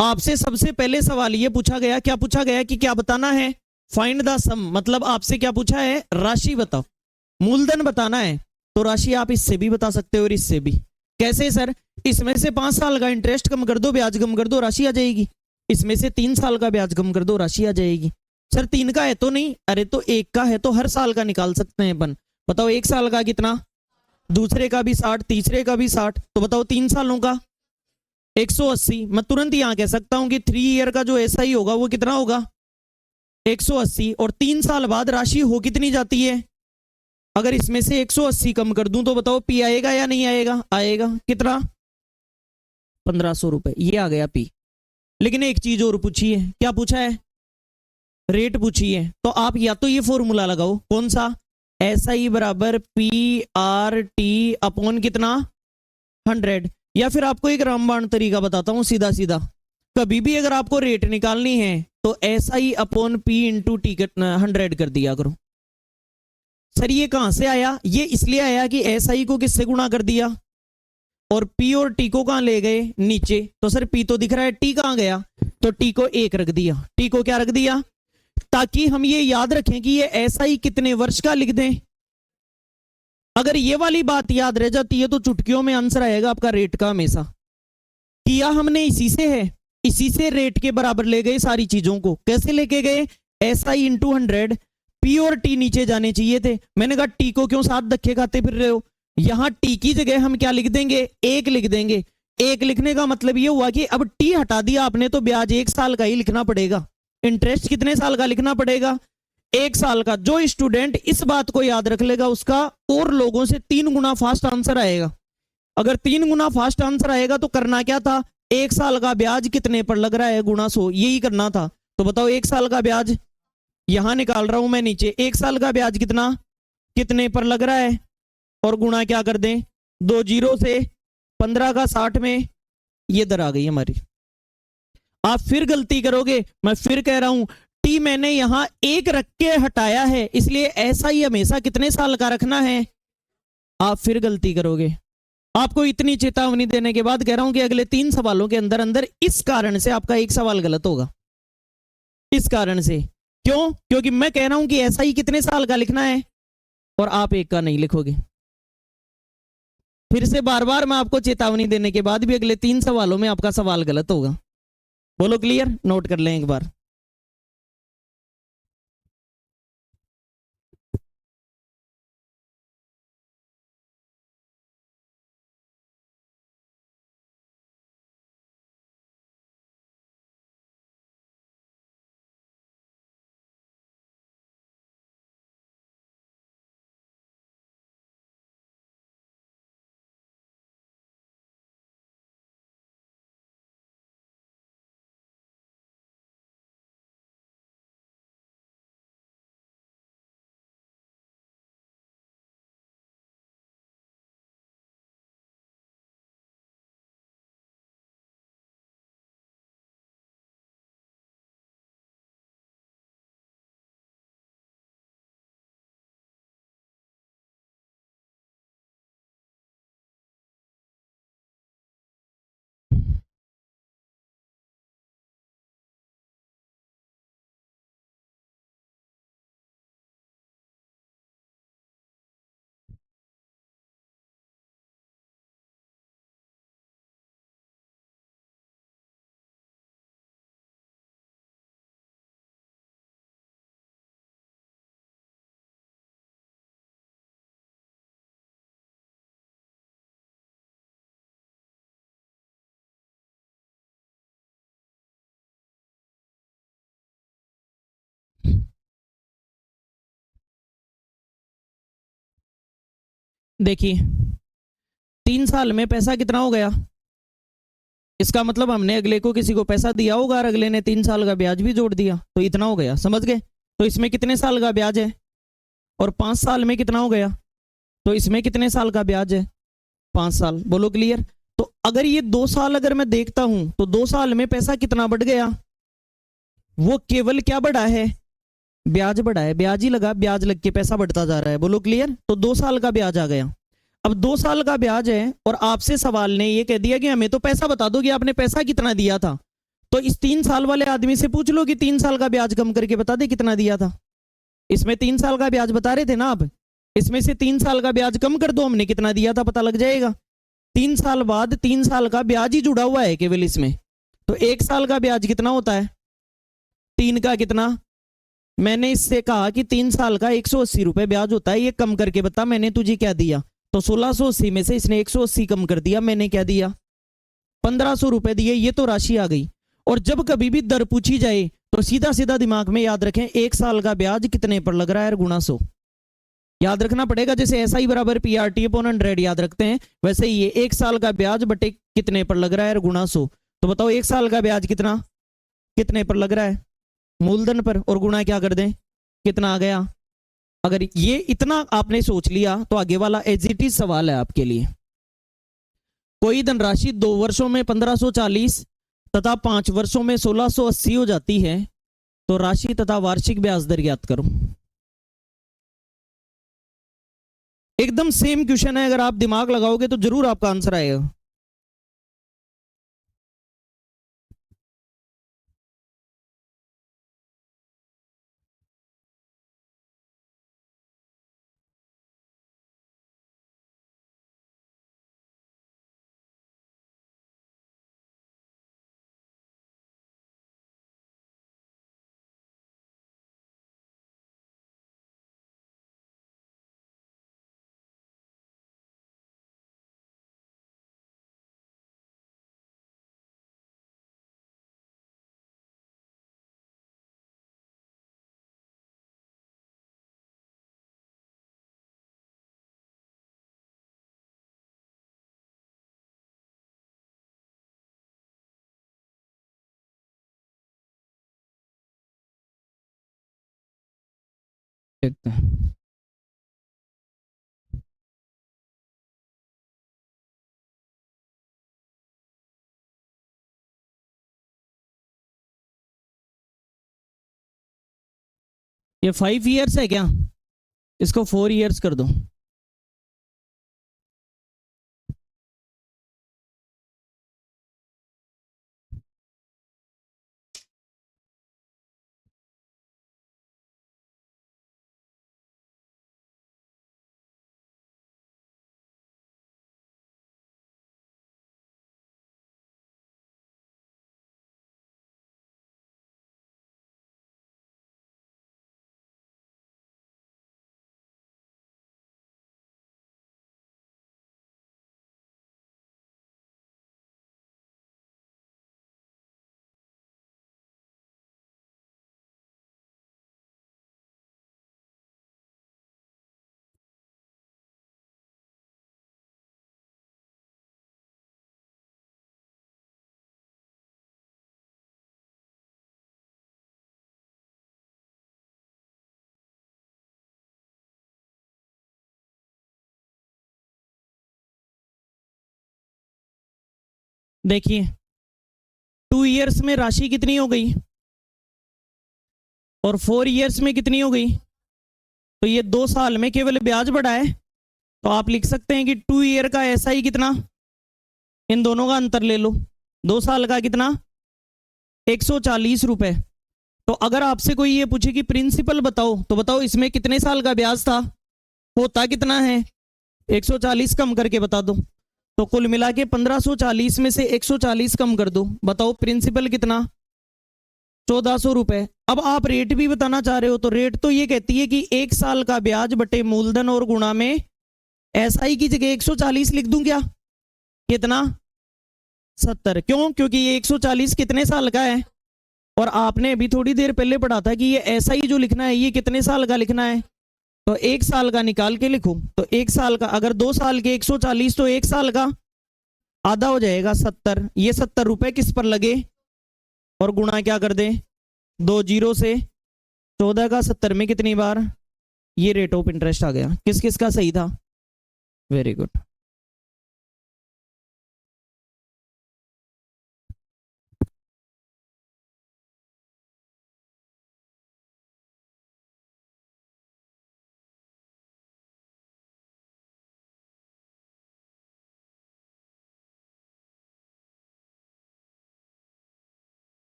[SPEAKER 1] आपसे सबसे पहले सवाल ये पूछा गया, क्या पूछा गया कि क्या बताना है? फाइंड द सम। मतलब आपसे क्या पूछा है? राशि बताओ, मूलधन बताना है। तो राशि आप इससे भी बता सकते हो और इससे भी। कैसे सर? इसमें से 5 साल का इंटरेस्ट कम कर दो, ब्याज कम कर दो, राशि आ जाएगी। इसमें से 3 साल का ब्याज कम कर दो, राशि आ जाएगी। सर 3 का है तो नहीं, अरे तो 1 का है तो हर साल का निकाल सकते हैं अपन। बताओ 1 साल का कितना? दूसरे का भी 60, तीसरे का भी 60, तो बताओ 3 सालों का 180। मैं तुरंत यहां कह सकता हूं कि 3 ईयर का जो ऐसा ही होगा वो कितना होगा? 180। और 3 साल बाद राशि हो कितनी जाती है? अगर इसमें से 180 कम कर दूं तो बताओ पी आएगा या नहीं आएगा? आएगा। कितना? 1500 रुपए। ये आ गया पी। लेकिन एक चीज और पूछी है। क्या पूछा है? रेट पूछी है। तो आप या तो ये फॉर्मूला लगाओ, कौन सा? ऐसा ही बराबर पी आर टी अपॉन कितना? 100। या फिर आपको एक रामबाण तरीका बताता हूं सीधा सीधा। कभी भी अगर आपको रेट निकालनी है तो ऐसा ही अपॉन पी इंटू टी 100 कर दिया करो। सर ये कहां से आया? ये इसलिए आया कि ऐसा ही को किससे गुणा कर दिया और पी और टी को कहां ले गए? नीचे। तो सर पी तो दिख रहा है, टी कहां गया? तो टी को 1 रख दिया। टी को क्या रख दिया? ताकि हम ये याद रखें कि ये ऐसा ही कितने वर्ष का लिख दें। अगर ये वाली बात याद रह जाती है तो चुटकियों में आंसर आएगा आपका रेट का हमेशा। किया हमने इसी से है, इसी से रेट के बराबर ले गए सारी चीजों को। कैसे लेके गए? ऐसा ही इंटू 100। पी और टी नीचे जाने चाहिए थे। मैंने कहा टी को क्यों साथ धक्के खाते फिर रहे हो? यहां टी की जगह हम क्या लिख देंगे? 1 लिख देंगे। 1 लिखने का मतलब ये हुआ कि अब टी हटा दिया आपने तो ब्याज 1 साल का ही लिखना पड़ेगा। इंटरेस्ट कितने साल का लिखना पड़ेगा? 1 साल का। जो स्टूडेंट इस बात को याद रख लेगा उसका और लोगों से 3 गुना फास्ट आंसर आएगा। अगर 3 गुना फास्ट आंसर आएगा तो करना क्या था? 1 साल का ब्याज कितने पर लग रहा है गुणा 100, यही करना था। तो बताओ 1 साल का ब्याज यहां निकाल रहा हूं मैं नीचे। 1 साल का ब्याज कितना कितने पर लग रहा है और गुणा क्या कर दें? 2 जीरो से 15 का 60 में ये दर आ गई हमारी। आप फिर गलती करोगे, मैं फिर कह रहा हूं टी मैंने यहां 1 रख के हटाया है, इसलिए ऐसा ही हमेशा कितने साल का रखना है? आप फिर गलती करोगे। आपको इतनी चेतावनी देने के बाद कह रहा हूं कि अगले 3 सवालों के अंदर अंदर इस कारण से आपका एक सवाल गलत होगा। इस कारण से। क्यों? क्योंकि मैं कह रहा हूं कि ऐसा ही कितने साल का लिखना है और आप 1 का नहीं लिखोगे। फिर से बार बार मैं आपको चेतावनी देने के बाद भी अगले 3 सवालों में आपका सवाल गलत होगा। बोलो क्लियर? नोट कर लें एक बार। देखिए 3 साल में पैसा कितना हो गया, इसका मतलब हमने अगले को किसी को पैसा दिया होगा और अगले ने 3 साल का ब्याज भी जोड़ दिया, तो इतना हो गया, समझ गए। तो इसमें कितने साल का ब्याज है, और 5 साल में कितना हो गया, तो इसमें कितने साल का ब्याज है, 5 साल। बोलो क्लियर। तो अगर ये 2 साल अगर मैं देखता हूं तो 2 साल में पैसा कितना बढ़ गया, वो केवल क्या बढ़ा है, ब्याज बढ़ा है, ब्याज ही लगा, ब्याज लग के पैसा बढ़ता जा रहा है। बोलो क्लियर। तो 2 साल का ब्याज आ गया। अब 2 साल का ब्याज है और आपसे सवाल ने ये कह दिया कि हमें तो पैसा बता दो कि आपने पैसा कितना दिया था, तो इस 3 साल वाले आदमी से पूछ लो कि 3 साल का ब्याज कम करके बता दे कितना दिया था। इसमें 3 साल का ब्याज बता रहे थे ना आप, इसमें से 3 साल का ब्याज कम कर दो, हमने कितना दिया था पता लग जाएगा। 3 साल बाद 3 साल का ब्याज ही जुड़ा हुआ है केवल इसमें, तो 1 साल का ब्याज कितना होता है, 3 का कितना। मैंने इससे कहा कि 3 साल का 180 रुपए ब्याज होता है, ये कम करके बता मैंने तुझे क्या दिया। तो 1680 में से इसने 180 कम कर दिया, मैंने क्या दिया, 1500 रुपए दिए। ये तो राशि आ गई। और जब कभी भी दर पूछी जाए तो सीधा सीधा दिमाग में याद रखें 1 साल का ब्याज कितने पर लग रहा है, गुणा 100 याद रखना पड़ेगा। जैसे SI बराबर PRT अपॉन 100 याद रखते हैं, वैसे ही ये 1 साल का ब्याज बटे कितने पर लग रहा है, गुणा 100। तो बताओ 1 साल का ब्याज कितना, कितने पर लग रहा है, मूलधन पर, और गुणा क्या कर दें, कितना आ गया। अगर ये इतना आपने सोच लिया तो आगे वाला एज इट इज सवाल है आपके लिए। कोई धनराशि 2 वर्षों में 1540 तथा 5 वर्षों में 1680 हो जाती है, तो राशि तथा वार्षिक ब्याज दर ज्ञात करो। एकदम सेम क्वेश्चन है, अगर आप दिमाग लगाओगे तो जरूर आपका आंसर आएगा। देखते हैं। ये 5 ईयर्स है क्या, इसको 4 ईयर्स कर दो। देखिए 2 ईयर्स में राशि कितनी हो गई, और 4 ईयर्स में कितनी हो गई, तो ये 2 साल में केवल ब्याज बढ़ा है। तो आप लिख सकते हैं कि 2 ईयर का ऐसा ही कितना, इन दोनों का अंतर ले लो, 2 साल का कितना, 140 रुपए। तो अगर आपसे कोई ये पूछे कि प्रिंसिपल बताओ, तो बताओ इसमें कितने साल का ब्याज था, होता कितना है, 140 कम करके बता दो। तो कुल मिला के 1540 में से 140 कम कर दो, बताओ प्रिंसिपल कितना, 1400 रुपए। अब आप रेट भी बताना चाह रहे हो, तो रेट तो ये कहती है कि 1 साल का ब्याज बटे मूलधन और गुणा में SI की जगह 140 लिख दूं क्या, कितना, 70। क्यों, क्योंकि ये 140 कितने साल का है, और आपने अभी थोड़ी देर पहले पढ़ा था कि ये SI जो लिखना है ये कितने साल का लिखना है, तो 1 साल का निकाल के लिखूं तो 1 साल का, अगर 2 साल के 140 तो 1 साल का आधा हो जाएगा 70। ये 70 रुपए किस पर लगे और गुणा क्या कर दें 2 जीरो से। 14 का 70 में कितनी बार, ये रेट ऑफ इंटरेस्ट आ गया। किस किस का सही था, वेरी गुड।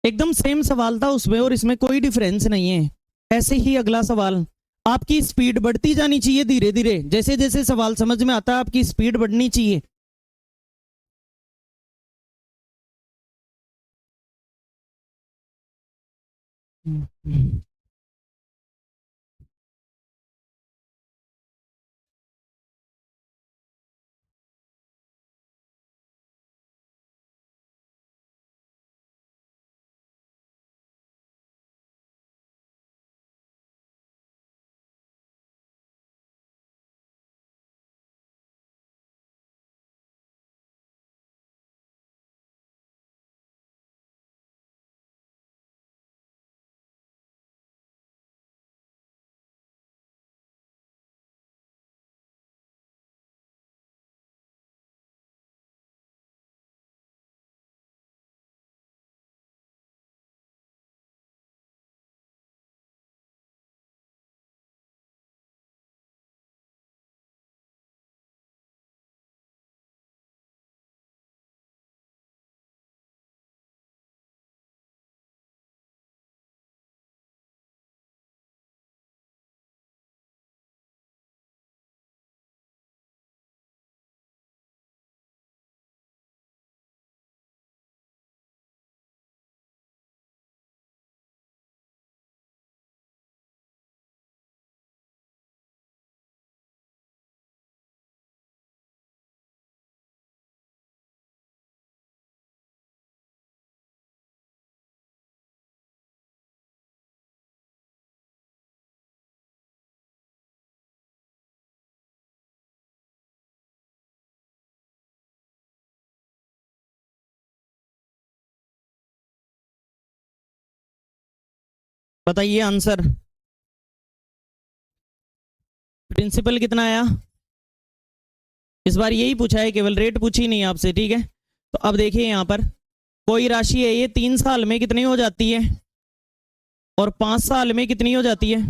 [SPEAKER 1] एकदम सेम सवाल था उसमें और इसमें कोई डिफरेंस नहीं है। ऐसे ही अगला सवाल, आपकी स्पीड बढ़ती जानी चाहिए धीरे धीरे, जैसे जैसे सवाल समझ में आता है आपकी स्पीड बढ़नी चाहिए। बताइए आंसर, प्रिंसिपल कितना आया। इस बार यही पूछा है, केवल रेट पूछी नहीं आपसे, ठीक है। तो अब देखिए यहाँ पर कोई राशि है, ये 3 साल में कितनी हो जाती है और 5 साल में कितनी हो जाती है।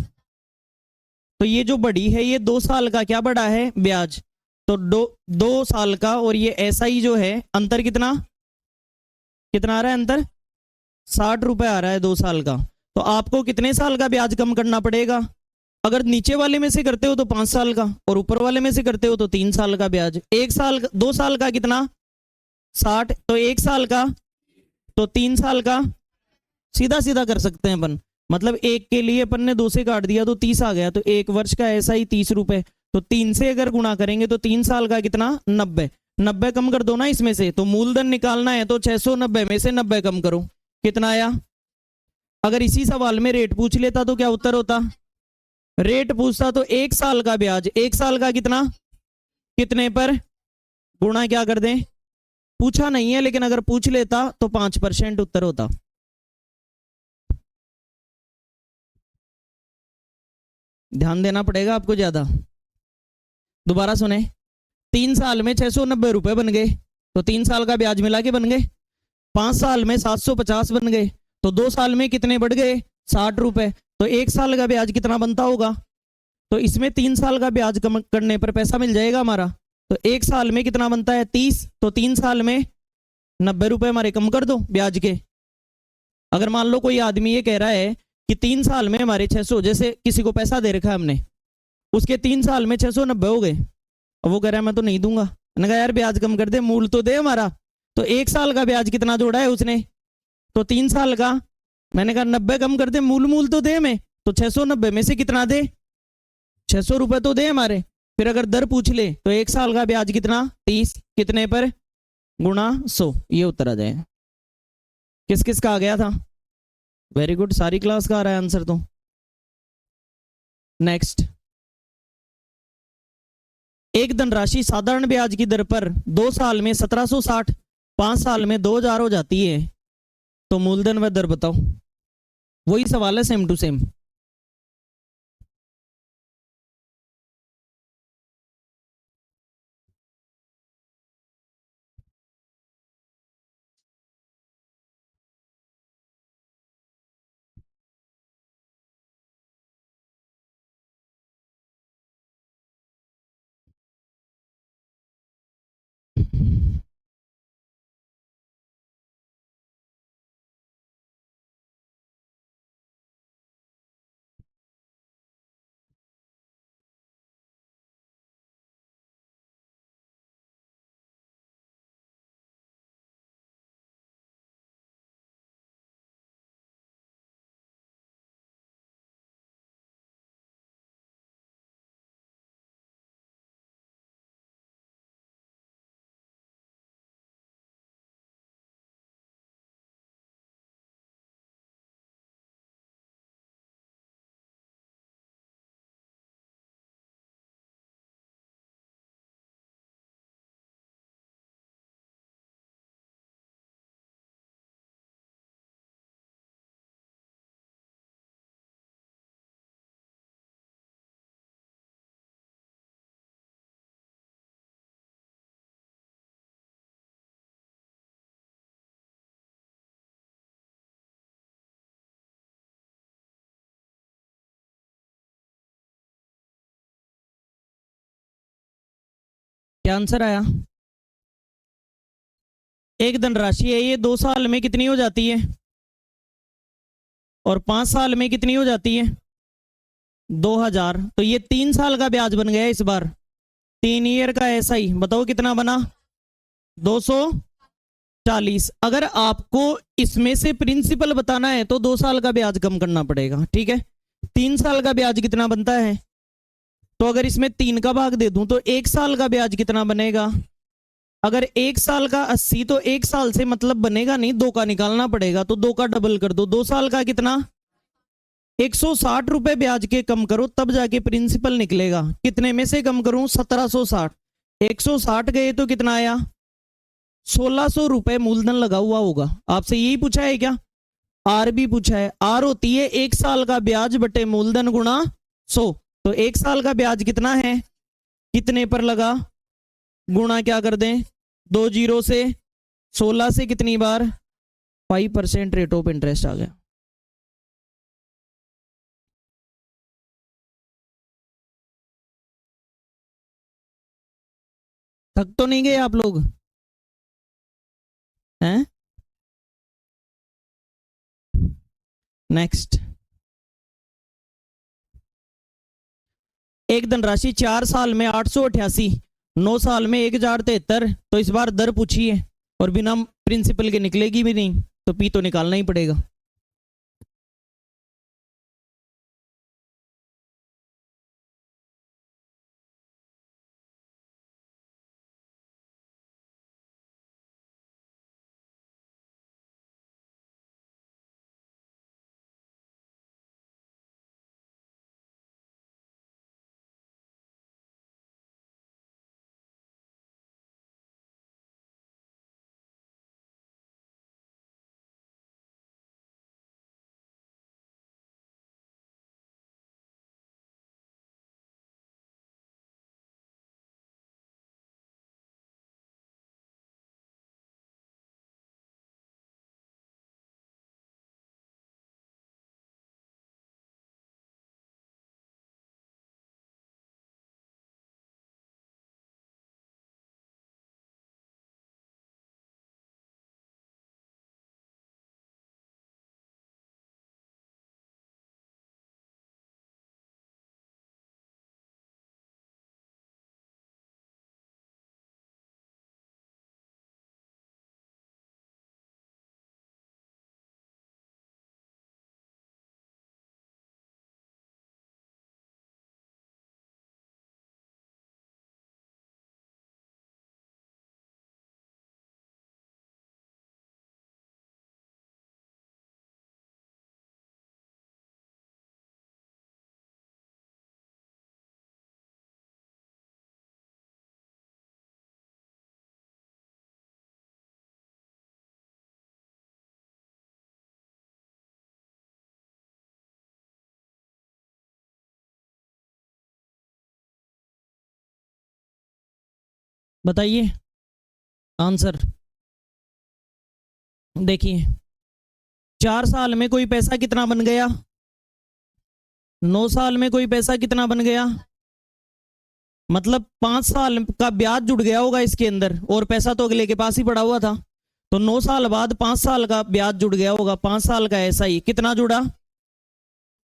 [SPEAKER 1] तो ये जो बड़ी है ये 2 साल का क्या बड़ा है ब्याज, तो 2 साल का, और ये ऐसा ही जो है अंतर कितना कितना आ रहा है अंतर, 60 रुपए आ रहा है 2 साल का। तो आपको कितने साल का ब्याज कम करना पड़ेगा, अगर नीचे वाले में से करते हो तो 5 साल का और ऊपर वाले में से करते हो तो 3 साल का ब्याज। 1 साल 2 साल का कितना 60, तो 1 साल का, तो 3 साल का, सीधा सीधा कर सकते हैं अपन, मतलब एक के लिए अपन ने 2 से काट दिया तो 30 आ गया, तो 1 वर्ष का ऐसा ही 30 रुपए, तो 3 से अगर गुणा करेंगे तो 3 साल का कितना 90, 90 कम कर दो ना इसमें से, तो मूलधन निकालना है तो 690 में से 90 कम करो, कितना आया। अगर इसी सवाल में रेट पूछ लेता तो क्या उत्तर होता, रेट पूछता तो 1 साल का ब्याज, 1 साल का कितना, कितने पर गुणा क्या कर दें, पूछा नहीं है लेकिन अगर पूछ लेता तो 5% उत्तर होता। ध्यान देना पड़ेगा आपको ज्यादा। दोबारा सुने, 3 साल में 690 रुपए बन गए तो 3 साल का ब्याज मिला के बन गए, 5 साल में 750 बन गए, तो 2 साल में कितने बढ़ गए 60 रुपए, तो 1 साल का ब्याज कितना बनता होगा, तो इसमें 3 साल का ब्याज कम करने पर पैसा मिल जाएगा हमारा, तो 1 साल में कितना बनता है 30, तो 3 साल में 90 रुपए हमारे कम कर दो ब्याज के। अगर मान लो कोई आदमी ये कह रहा है कि 3 साल में हमारे 600, जैसे किसी को पैसा दे रखा है हमने, उसके 3 साल में 690 हो गए, और वो कह रहा है मैं तो नहीं दूंगा। मैंने कहा यार ब्याज कम कर दे, मूल तो दे हमारा। तो 1 साल का ब्याज कितना जोड़ा है उसने, तो 3 साल का। मैंने कहा 90 कम कर दे, मूल मूल तो दे हमें, तो 690 में से कितना दे, 600 रुपए तो दे हमारे। फिर अगर दर पूछ ले तो 1 साल का ब्याज कितना 30, कितने पर गुणा 100, ये उत्तर आ जाएगा। किस किस का आ गया था, वेरी गुड, सारी क्लास का आ रहा है आंसर तो। नेक्स्ट, एक धनराशि साधारण ब्याज की दर पर 2 साल में 1760, 5 साल में 2000 हो जाती है, तो मूलधन व दर बताओ। वही सवाल है, सेम टू सेम। क्या आंसर आया, एक धनराशि है ये 2 साल में कितनी हो जाती है, और 5 साल में कितनी हो जाती है 2000, तो ये 3 साल का ब्याज बन गया इस बार, 3 ईयर का ऐसा ही। बताओ कितना बना 240। अगर आपको इसमें से प्रिंसिपल बताना है तो 2 साल का ब्याज कम करना पड़ेगा, ठीक है। 3 साल का ब्याज कितना बनता है, तो अगर इसमें 3 का भाग दे दूं तो 1 साल का ब्याज कितना बनेगा। अगर 1 साल का 80, तो 1 साल से मतलब बनेगा नहीं, 2 का निकालना पड़ेगा, तो 2 का डबल कर दो, 2 साल का कितना 160 रुपए ब्याज के कम करो तब जाके प्रिंसिपल निकलेगा। कितने में से कम करूं 1760, 160 गए तो कितना आया 1600 रुपए मूलधन लगा हुआ होगा। आपसे यही पूछा है क्या, आर भी पूछा है। आर होती है 1 साल का ब्याज बटे मूलधन गुणा 100, तो 1 साल का ब्याज कितना है, कितने पर लगा, गुणा क्या कर दें 2 जीरो से, 16 से कितनी बार 5% रेट ऑफ इंटरेस्ट आ गया। थक तो नहीं गए आप लोग हैं। नेक्स्ट, एक धनराशि 4 साल में 888, 9 साल में 1073, तो इस बार दर पूछी है और बिना प्रिंसिपल के निकलेगी भी नहीं, तो पी तो निकालना ही पड़ेगा। बताइए आंसर। देखिए 4 साल में कोई पैसा कितना बन गया, 9 साल में कोई पैसा कितना बन गया, मतलब 5 साल का ब्याज जुड़ गया होगा इसके अंदर, और पैसा तो अगले के पास ही पड़ा हुआ था। तो 9 साल बाद 5 साल का ब्याज जुड़ गया होगा, 5 साल का ऐसा ही कितना जुड़ा,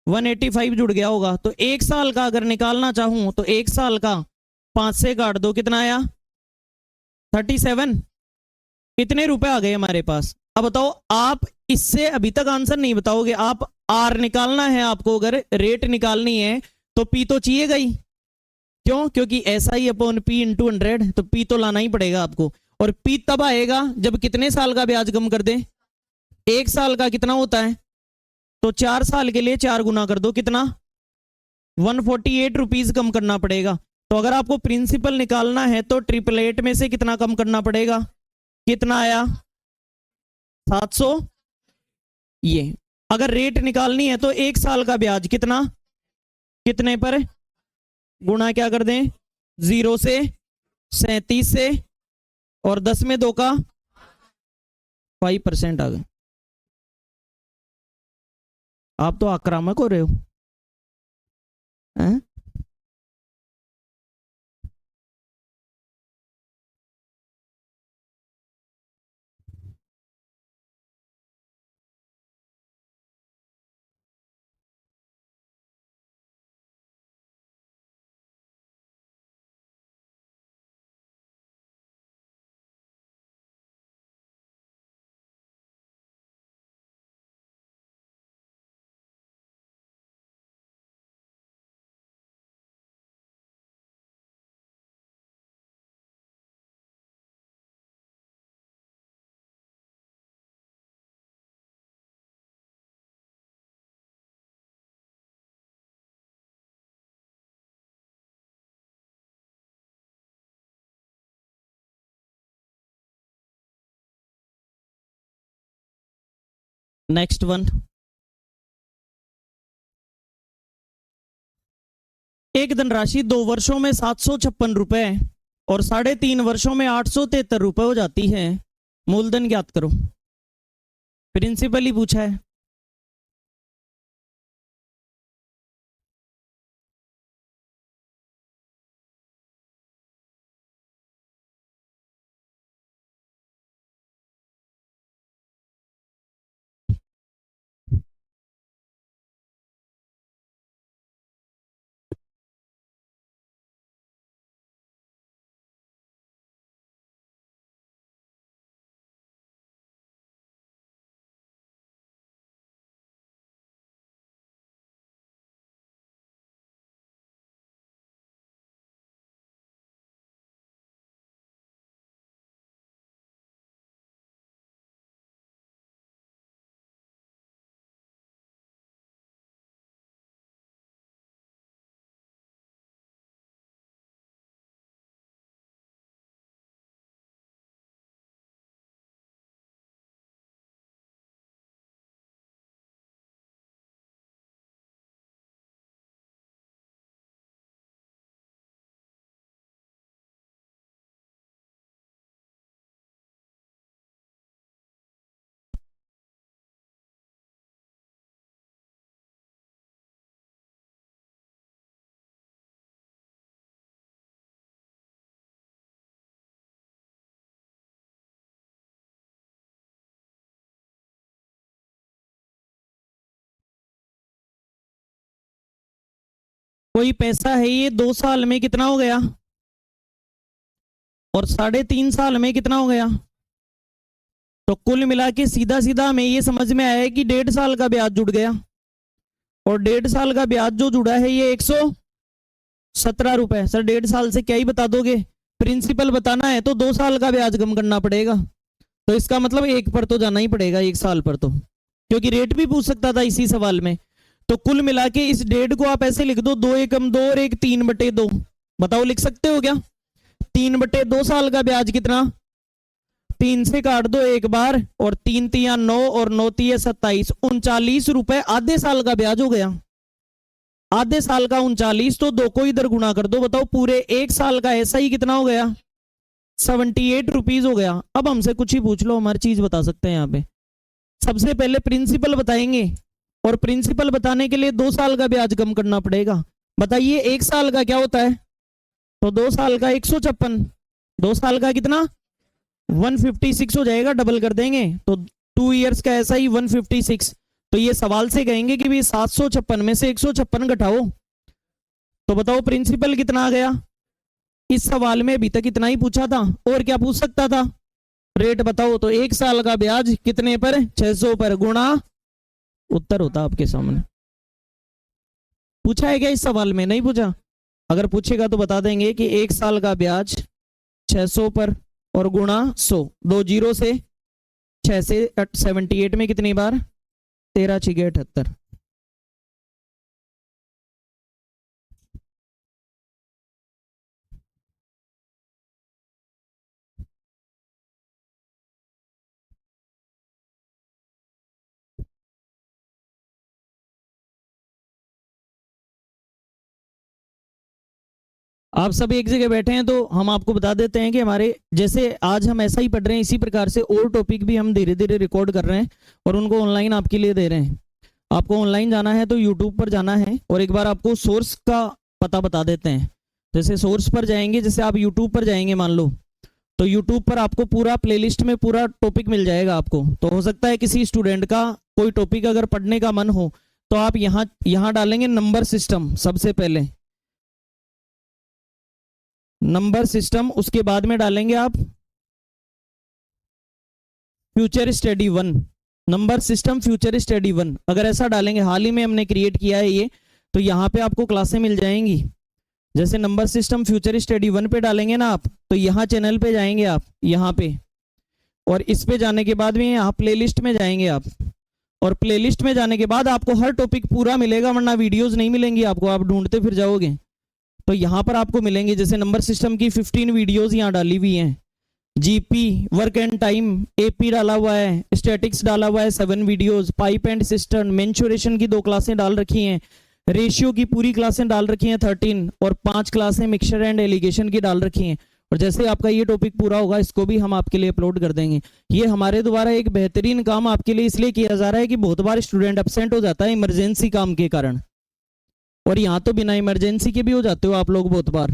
[SPEAKER 1] 185 जुड़ गया होगा। तो 1 साल का अगर निकालना चाहूं तो 1 साल का 5 से काट दो, कितना आया 37। कितने रुपए आ गए हमारे पास। अब बताओ, आप इससे अभी तक आंसर नहीं बताओगे, आप आर निकालना है आपको, अगर रेट निकालनी है तो पी तो चाहिएगा ही। क्यों? क्योंकि ऐसा ही अपॉन पी इंटू 100, तो पी तो लाना ही पड़ेगा आपको। और पी तब आएगा जब कितने साल का ब्याज कम कर दे, 1 साल का कितना होता है, तो 4 साल के लिए 4 गुना कर दो, कितना 148 रुपीज कम करना पड़ेगा। तो अगर आपको प्रिंसिपल निकालना है तो 888 में से कितना कम करना पड़ेगा, कितना आया 700। ये अगर रेट निकालनी है तो 1 साल का ब्याज कितना, कितने पर गुणा क्या कर दें, 0 से 37 से, और 10 में 2 का 5% आ गए। आप तो आक्रामक हो रहे हो हैं? नेक्स्ट वन, एक धनराशि 2 वर्षों में 756 रुपए और 3.5 वर्षों में 873 रुपए हो जाती है, मूलधन ज्ञात करो। प्रिंसिपल ही पूछा है। कोई पैसा है, ये 2 साल में कितना हो गया और 3.5 साल में कितना हो गया। तो कुल मिला के सीधा सीधा हमें ये समझ में आया कि 1.5 साल का ब्याज जुड़ गया, और 1.5 साल का ब्याज जो जुड़ा है ये 117 रुपए। सर 1.5 साल से क्या ही बता दोगे, प्रिंसिपल बताना है तो 2 साल का ब्याज कम करना पड़ेगा। तो इसका मतलब 1 पर तो जाना ही पड़ेगा, 1 साल पर तो, क्योंकि रेट भी पूछ सकता था इसी सवाल में। तो कुल मिला के इस 1.5 को आप ऐसे लिख दो, 2 एकम 2 और 1 3/2। बताओ लिख सकते हो क्या? 3/2 साल का ब्याज कितना, 3 से काट दो एक बार, और 3 तिया 9 और 9 तिया 27, 39 रुपए आधे साल का ब्याज हो गया। आधे साल का 39, तो 2 को इधर गुणा कर दो। बताओ पूरे 1 साल का ऐसा ही कितना हो गया, 78 रुपीज हो गया। अब हमसे कुछ ही पूछ लो, हम हर चीज बता सकते हैं यहाँ पे। सबसे पहले प्रिंसिपल बताएंगे, और प्रिंसिपल बताने के लिए 2 साल का ब्याज कम करना पड़ेगा। बताइए 1 साल का क्या होता है, तो 2 साल का 156, 2 साल का कितना 156 हो जाएगा, डबल कर देंगे तो 2 इयर्स का ऐसा ही 156। तो ये सवाल से कहेंगे कि भाई 756 में से 156 घटाओ, तो बताओ प्रिंसिपल कितना आ गया। इस सवाल में अभी तक इतना ही पूछा था, और क्या पूछ सकता था, रेट बताओ। तो 1 साल का ब्याज कितने पर, 600 पर, गुणा, उत्तर होता आपके सामने। पूछा है क्या इस सवाल में, नहीं पूछा। अगर पूछेगा तो बता देंगे कि 1 साल का ब्याज 600 पर और गुणा 100, 2 जीरो से 6 से 78 में कितनी बार, 13 6 78। आप सब एक जगह बैठे हैं तो हम आपको बता देते हैं कि हमारे जैसे आज हम ऐसा ही पढ़ रहे हैं, इसी प्रकार से और टॉपिक भी हम धीरे धीरे रिकॉर्ड कर रहे हैं और उनको ऑनलाइन आपके लिए दे रहे हैं। आपको ऑनलाइन जाना है तो यूट्यूब पर जाना है, और एक बार आपको सोर्स का पता बता देते हैं। जैसे सोर्स पर जाएंगे, जैसे आप यूट्यूब पर जाएंगे मान लो, तो यूट्यूब पर आपको पूरा प्लेलिस्ट में पूरा टॉपिक मिल जाएगा आपको। तो हो सकता है किसी स्टूडेंट का कोई टॉपिक अगर पढ़ने का मन हो तो आप यहाँ डालेंगे नंबर सिस्टम, सबसे पहले नंबर सिस्टम, उसके बाद में डालेंगे आप future study 1, number system future study 1। अगर ऐसा डालेंगे, हाल ही में हमने क्रिएट किया है ये, तो यहाँ पे आपको क्लासें मिल जाएंगी। जैसे नंबर सिस्टम फ्यूचर स्टडी 1 पे डालेंगे ना आप, तो यहाँ चैनल पे जाएंगे आप, यहाँ पे, और इस पे जाने के बाद में यहाँ प्लेलिस्ट में जाएंगे आप, और प्लेलिस्ट में जाने के बाद आपको हर टॉपिक पूरा मिलेगा, वरना वीडियोस नहीं मिलेंगी आपको, आप ढूंढते फिर जाओगे। तो यहाँ पर आपको मिलेंगे, जैसे नंबर सिस्टम की 15 वीडियोस यहाँ डाली हुई हैं, GP, work and time, AP डाला हुआ है, स्टैटिक्स डाला हुआ है 7 videos, pipe and system, mensuration की 2 क्लासें डाल रखी हैं, रेशियो की पूरी क्लासें डाल रखी हैं 13, और 5 क्लासें मिक्सचर एंड एलिगेशन की डाल रखी हैं। और जैसे आपका ये टॉपिक पूरा होगा, इसको भी हम आपके लिए अपलोड कर देंगे। ये हमारे द्वारा एक बेहतरीन काम आपके लिए इसलिए किया जा रहा है कि बहुत बार स्टूडेंट एब्सेंट हो जाता है इमरजेंसी काम के कारण, और यहाँ तो बिना इमरजेंसी के भी हो जाते हो आप लोग बहुत बार।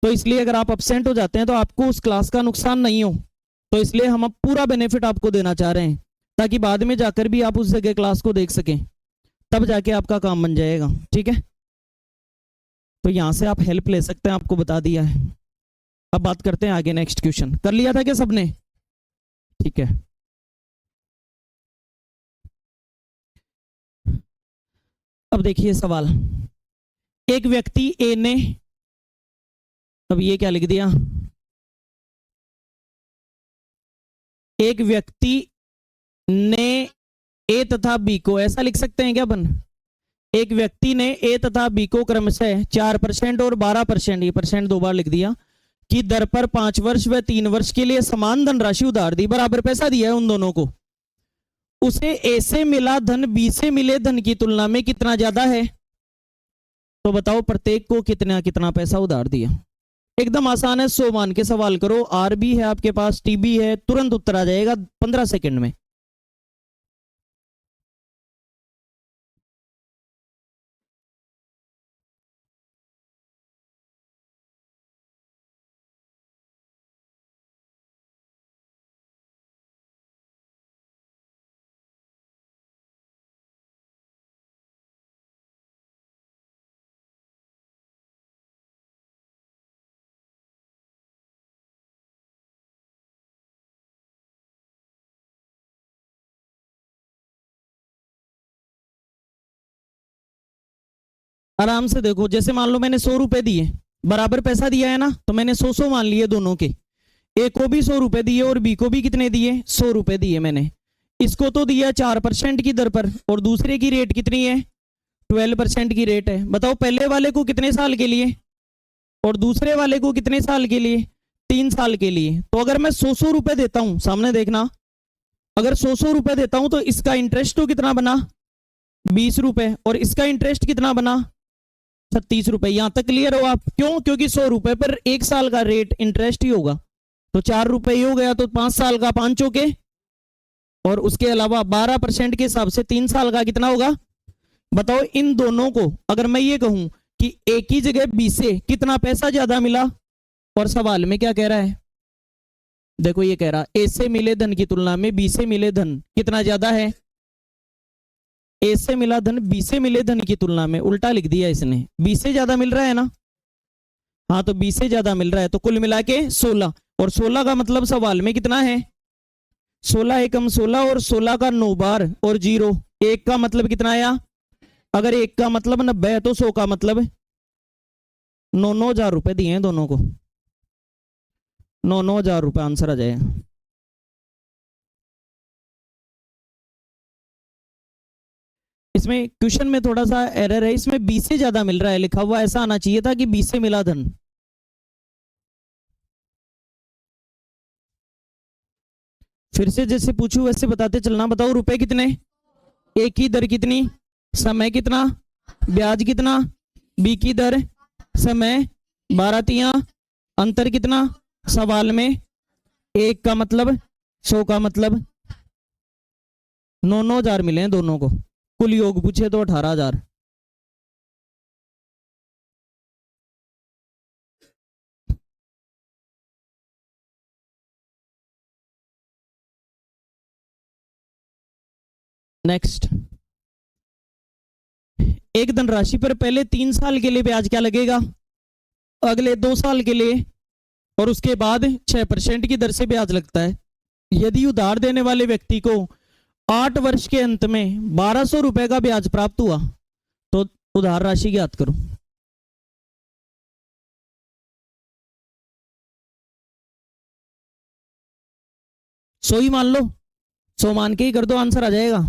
[SPEAKER 1] तो इसलिए अगर आप एब्सेंट हो जाते हैं तो आपको उस क्लास का नुकसान नहीं हो, तो इसलिए हम अब पूरा बेनिफिट आपको देना चाह रहे हैं, ताकि बाद में जाकर भी आप उस जगह क्लास को देख सकें, तब जाके आपका काम बन जाएगा। ठीक है, तो यहाँ से आप हेल्प ले सकते हैं, आपको बता दिया है। अब बात करते हैं आगे, नेक्स्ट क्वेश्चन कर लिया था क्या सबने, ठीक है। अब देखिए सवाल, एक व्यक्ति ए ने, अब ये क्या लिख दिया, एक व्यक्ति ने ए तथा बी को, ऐसा लिख सकते हैं क्या अपन, एक व्यक्ति ने ए तथा बी को क्रमशः 4% और 12%, ये परसेंट 2 बार लिख दिया, की दर पर 5 वर्ष व 3 वर्ष के लिए समान धनराशि उधार दी, बराबर पैसा दिया है उन दोनों को। उसे ए से मिला धन बी से मिले धन की तुलना में कितना ज्यादा है, तो बताओ प्रत्येक को कितना कितना पैसा उधार दिया। एकदम आसान है, 100 मान के सवाल करो, आर बी है आपके पास, टी बी है, तुरंत उत्तर आ जाएगा 15 सेकंड में। आराम से देखो, जैसे मान लो मैंने 100 रुपए दिए, बराबर पैसा दिया है ना, तो मैंने 100 मान लिए दोनों के, ए को भी 100 रुपए दिए और बी को भी कितने दिए, 100 रुपए दिए मैंने। इसको तो दिया 4% की दर पर, और दूसरे की रेट कितनी है, 12% की रेट है। बताओ पहले वाले को कितने साल के लिए और दूसरे वाले को कितने साल के लिए, 3 साल के लिए। तो अगर मैं 100 रुपए देता हूं, सामने देखना, अगर 100 रुपए देता हूं तो इसका इंटरेस्ट तो कितना बना, 20 रुपए, और इसका इंटरेस्ट कितना बना, 36 रुपए। यहां तक क्लियर हो आप, क्यों, क्योंकि 100 रुपए पर 1 साल का रेट इंटरेस्ट ही होगा, तो 4 रुपए ही हो गया, तो 5 साल का 5 चौके, और उसके अलावा 12% के हिसाब से 3 साल का कितना होगा? बताओ इन दोनों को अगर मैं ये कहूं कि एक ही जगह बी से कितना पैसा ज्यादा मिला, और सवाल में क्या कह रहा है? देखो ये कह रहा ए से मिले धन की तुलना में बी से मिले धन कितना ज्यादा है। ए से मिला धन बी से मिले धन की तुलना में, उल्टा लिख दिया इसने, बी से ज्यादा मिल रहा है ना। हाँ तो बी से ज्यादा मिल रहा है, तो कुल मिला के 16, और 16 का मतलब सवाल में कितना है? 16 एकम 16, और 16 का 9 बार और 0, 1 का मतलब कितना आया? अगर 1 का मतलब 90 है तो 100 का मतलब 9,000 रुपए दिए हैं दोनों को, 9,000 रुपए आंसर आ जाएगा। इसमें क्वेश्चन में थोड़ा सा एरर है, इसमें बी से ज्यादा मिल रहा है लिखा हुआ, ऐसा आना चाहिए था कि बी से मिला धन। फिर से जैसे पूछू वैसे बताते चलना। बताओ रुपए कितने, ए की दर कितनी, समय कितना, ब्याज कितना, बी की दर, समय 12 तिया, अंतर कितना? सवाल में 1 का मतलब 100 का मतलब 9,000 मिले हैं दोनों को, कुल योग पूछे तो 18,000। नेक्स्ट, एक धनराशि पर पहले 3 साल के लिए ब्याज क्या लगेगा, अगले 2 साल के लिए, और उसके बाद 6% की दर से ब्याज लगता है। यदि उधार देने वाले व्यक्ति को 8 वर्ष के अंत में 1,200 रुपए का ब्याज प्राप्त हुआ तो उधार राशि ज्ञात करो। सो ही मान लो, 100 मान के ही कर दो, आंसर आ जाएगा।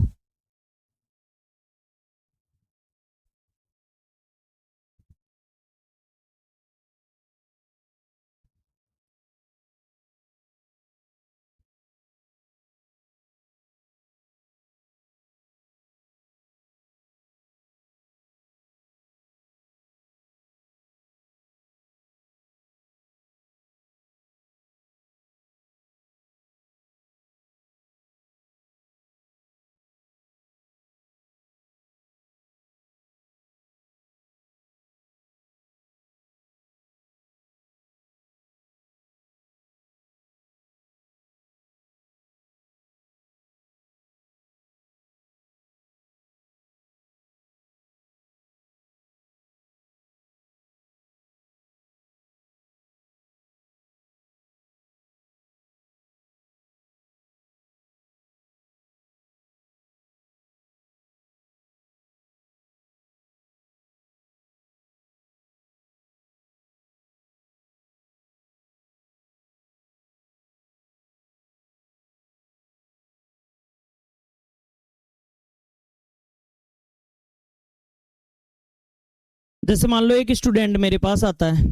[SPEAKER 1] जैसे मान लो एक स्टूडेंट मेरे पास आता है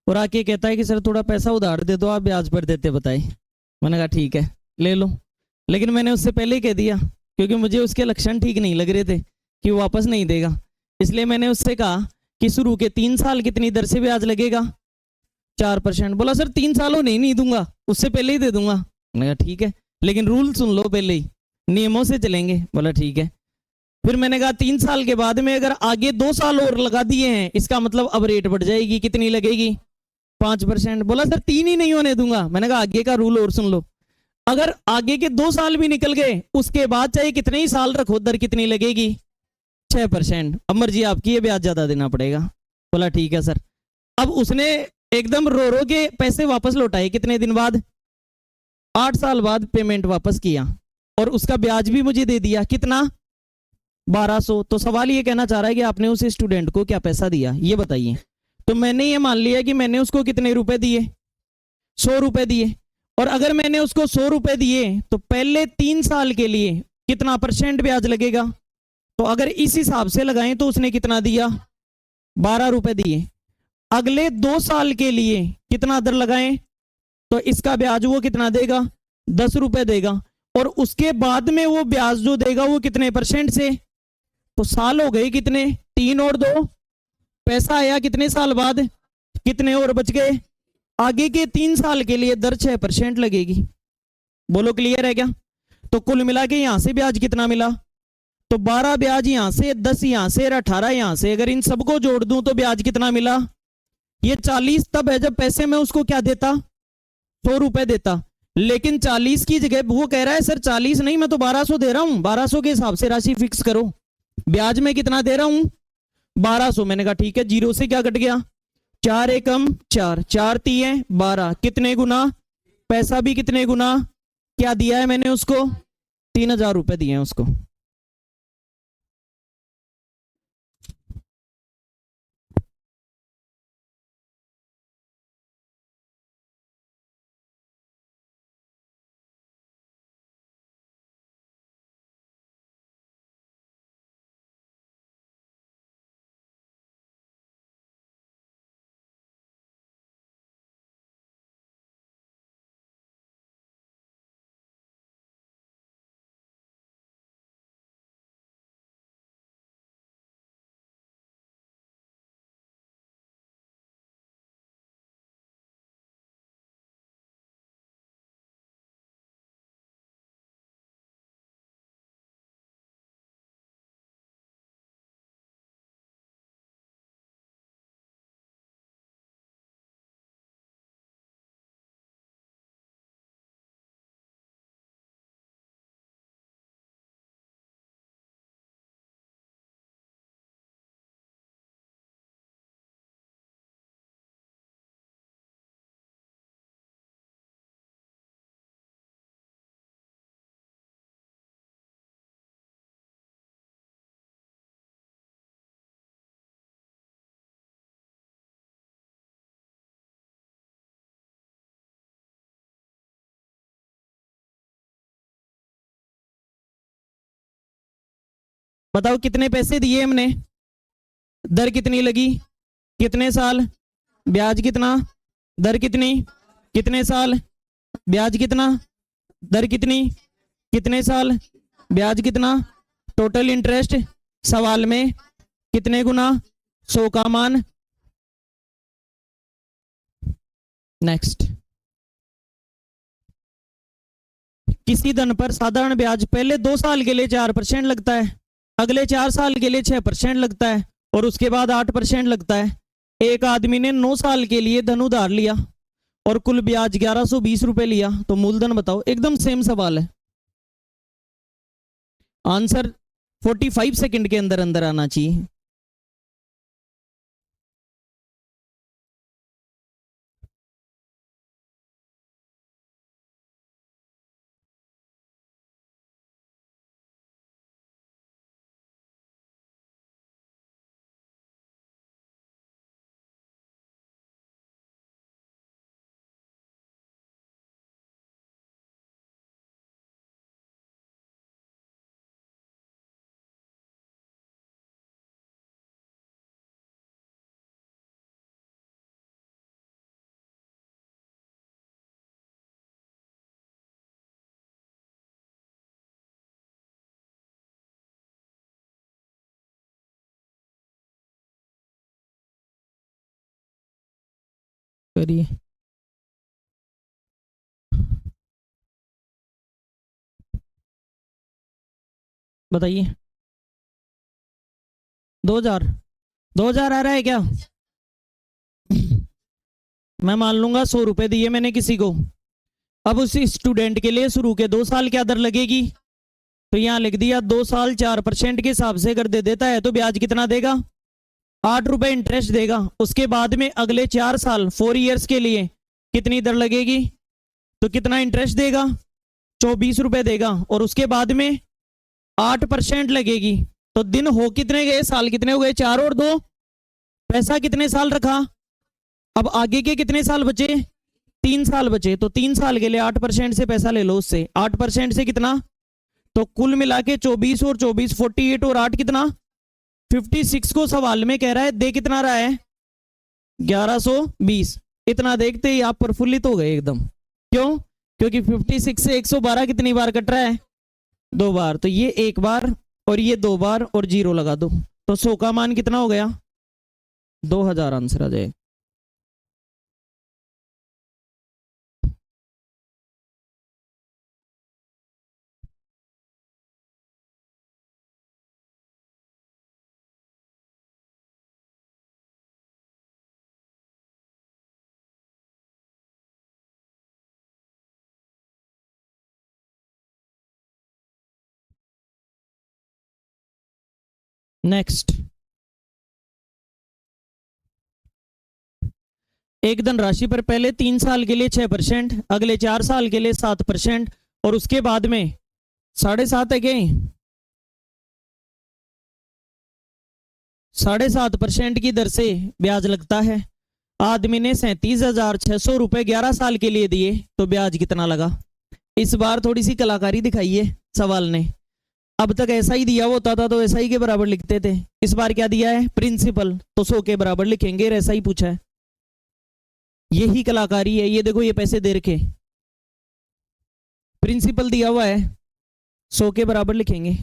[SPEAKER 1] और आके कहता है कि सर थोड़ा पैसा उधार दे दो, आप ब्याज पर देते बताइए। मैंने कहा ठीक है ले लो, लेकिन मैंने उससे पहले ही कह दिया क्योंकि मुझे उसके लक्षण ठीक नहीं लग रहे थे कि वो वापस नहीं देगा, इसलिए मैंने उससे कहा कि शुरू के 3 साल कितनी दर से ब्याज लगेगा? 4%। बोला सर 3 सालों नहीं दूंगा, उससे पहले ही दे दूंगा। मैंने कहा ठीक है, लेकिन रूल सुन लो पहले ही, नियमों से चलेंगे। बोला ठीक है। फिर मैंने कहा 3 साल के बाद में अगर आगे 2 साल और लगा दिए हैं, इसका मतलब अब रेट बढ़ जाएगी, कितनी लगेगी? 5%। बोला सर 3 ही नहीं होने दूंगा। मैंने कहा आगे का रूल और सुन लो, अगर आगे के 2 साल भी निकल गए उसके बाद चाहे कितने ही साल रखो, दर कितनी लगेगी? 6%। अब मर्जी आपकी है, ब्याज ज्यादा देना पड़ेगा। बोला ठीक है सर। अब उसने एकदम रो रो के पैसे वापस लौटाए, कितने दिन बाद? 8 साल बाद पेमेंट वापस किया और उसका ब्याज भी मुझे दे दिया, कितना? 1,200। तो सवाल ये कहना चाह रहा है कि आपने उस स्टूडेंट को क्या पैसा दिया, ये बताइए। तो मैंने ये मान लिया कि मैंने उसको कितने रुपए दिए? 100 रुपए दिए। और अगर मैंने उसको 100 रुपए दिए तो पहले 3 साल के लिए कितना % ब्याज लगेगा? तो अगर इस हिसाब से लगाएं तो उसने कितना दिया? 12 रुपए दिए। अगले 2 साल के लिए कितना दर लगाएं तो इसका ब्याज वो कितना देगा? 10 रुपए देगा। और उसके बाद में वो ब्याज जो देगा वो कितने % से? तो साल हो गए कितने? 3 और 2, पैसा आया कितने साल बाद? कितने और बच गए? आगे के 3 साल के लिए दर 6% लगेगी। बोलो क्लियर है क्या? तो कुल मिला के यहां से ब्याज कितना मिला? तो 12 ब्याज यहां से, 10 यहां से और 18 यहां से, अगर इन सबको जोड़ दूं तो ब्याज कितना मिला? ये 40 तब है जब पैसे में उसको क्या देता? 100 रुपए देता। लेकिन 40 की जगह वो कह रहा है सर 40 नहीं, मैं तो 1200 दे रहा हूं, 1200 के हिसाब से राशि फिक्स करो। ब्याज में कितना दे रहा हूं? 1200। मैंने कहा ठीक है, जीरो से क्या कट गया? 4 एकम 4, 4 तिये 12, कितने गुना? पैसा भी कितने गुना? क्या दिया है मैंने उसको? 3000 रुपए दिए हैं उसको। बताओ कितने पैसे दिए हमने, दर कितनी लगी, कितने साल, ब्याज कितना, दर कितनी, कितने साल, ब्याज कितना, दर कितनी, कितने साल, ब्याज कितना, टोटल इंटरेस्ट सवाल में कितने गुना, 100 का मान। नेक्स्ट, किसी धन पर साधारण ब्याज पहले 2 साल के लिए 4% लगता है, अगले 4 साल के लिए 6% लगता है और उसके बाद 8% लगता है। एक आदमी ने 9 साल के लिए धन उधार लिया और कुल ब्याज 1120 रुपए लिया, तो मूलधन बताओ। एकदम सेम सवाल है, आंसर 45 सेकंड के अंदर अंदर आना चाहिए। करिए, बताइए। 2000 2000 आ रहा है क्या? मैं मान लूंगा 100 रुपए दिए मैंने किसी को। अब उस स्टूडेंट के लिए शुरू के 2 साल क्या दर लगेगी? तो यहां लिख दिया 2 साल 4% के हिसाब से अगर दे देता है तो ब्याज कितना देगा? 8 रुपए इंटरेस्ट देगा। उसके बाद में अगले 4 साल 4 ईयर्स के लिए कितनी दर लगेगी? तो कितना इंटरेस्ट देगा? 24 रुपए देगा और उसके बाद में 8% लगेगी। तो दिन हो कितने गए, साल कितने हो गए? 4 और 2, पैसा कितने साल रखा? अब आगे के कितने साल बचे? 3 साल बचे। तो 3 साल के लिए 8% से पैसा ले लो उससे। 8% से कितना? तो कुल मिला के 24 और 24 48 और 8 कितना? 56 को सवाल में कह रहा है दे कितना रहा है? 1120। इतना देखते ही आप प्रफुल्लित हो गए एकदम। क्यों? क्योंकि 56 से 112 कितनी बार कट रहा है? 2 बार। तो ये 1 बार और ये 2 बार और 0 लगा दो, तो 100 का मान कितना हो गया? 2000 आंसर आ जाएगा। नेक्स्ट, एक धनराशि पर पहले 3 साल के लिए 6%, अगले 4 साल के लिए 7% और उसके बाद में 7.5 है क्या? 7.5% की दर से ब्याज लगता है। आदमी ने 37,600 रुपए 11 साल के लिए दिए तो ब्याज कितना लगा? इस बार थोड़ी सी कलाकारी दिखाई है सवाल ने। अब तक ऐसा ही दिया होता था तो ऐसा ही के बराबर लिखते थे। इस बार क्या दिया है? प्रिंसिपल, तो 100 के बराबर लिखेंगे, ऐसा ही पूछा है। यही कलाकारी है। ये देखो, ये पैसे दे रखे, प्रिंसिपल दिया हुआ है, 100 के बराबर लिखेंगे।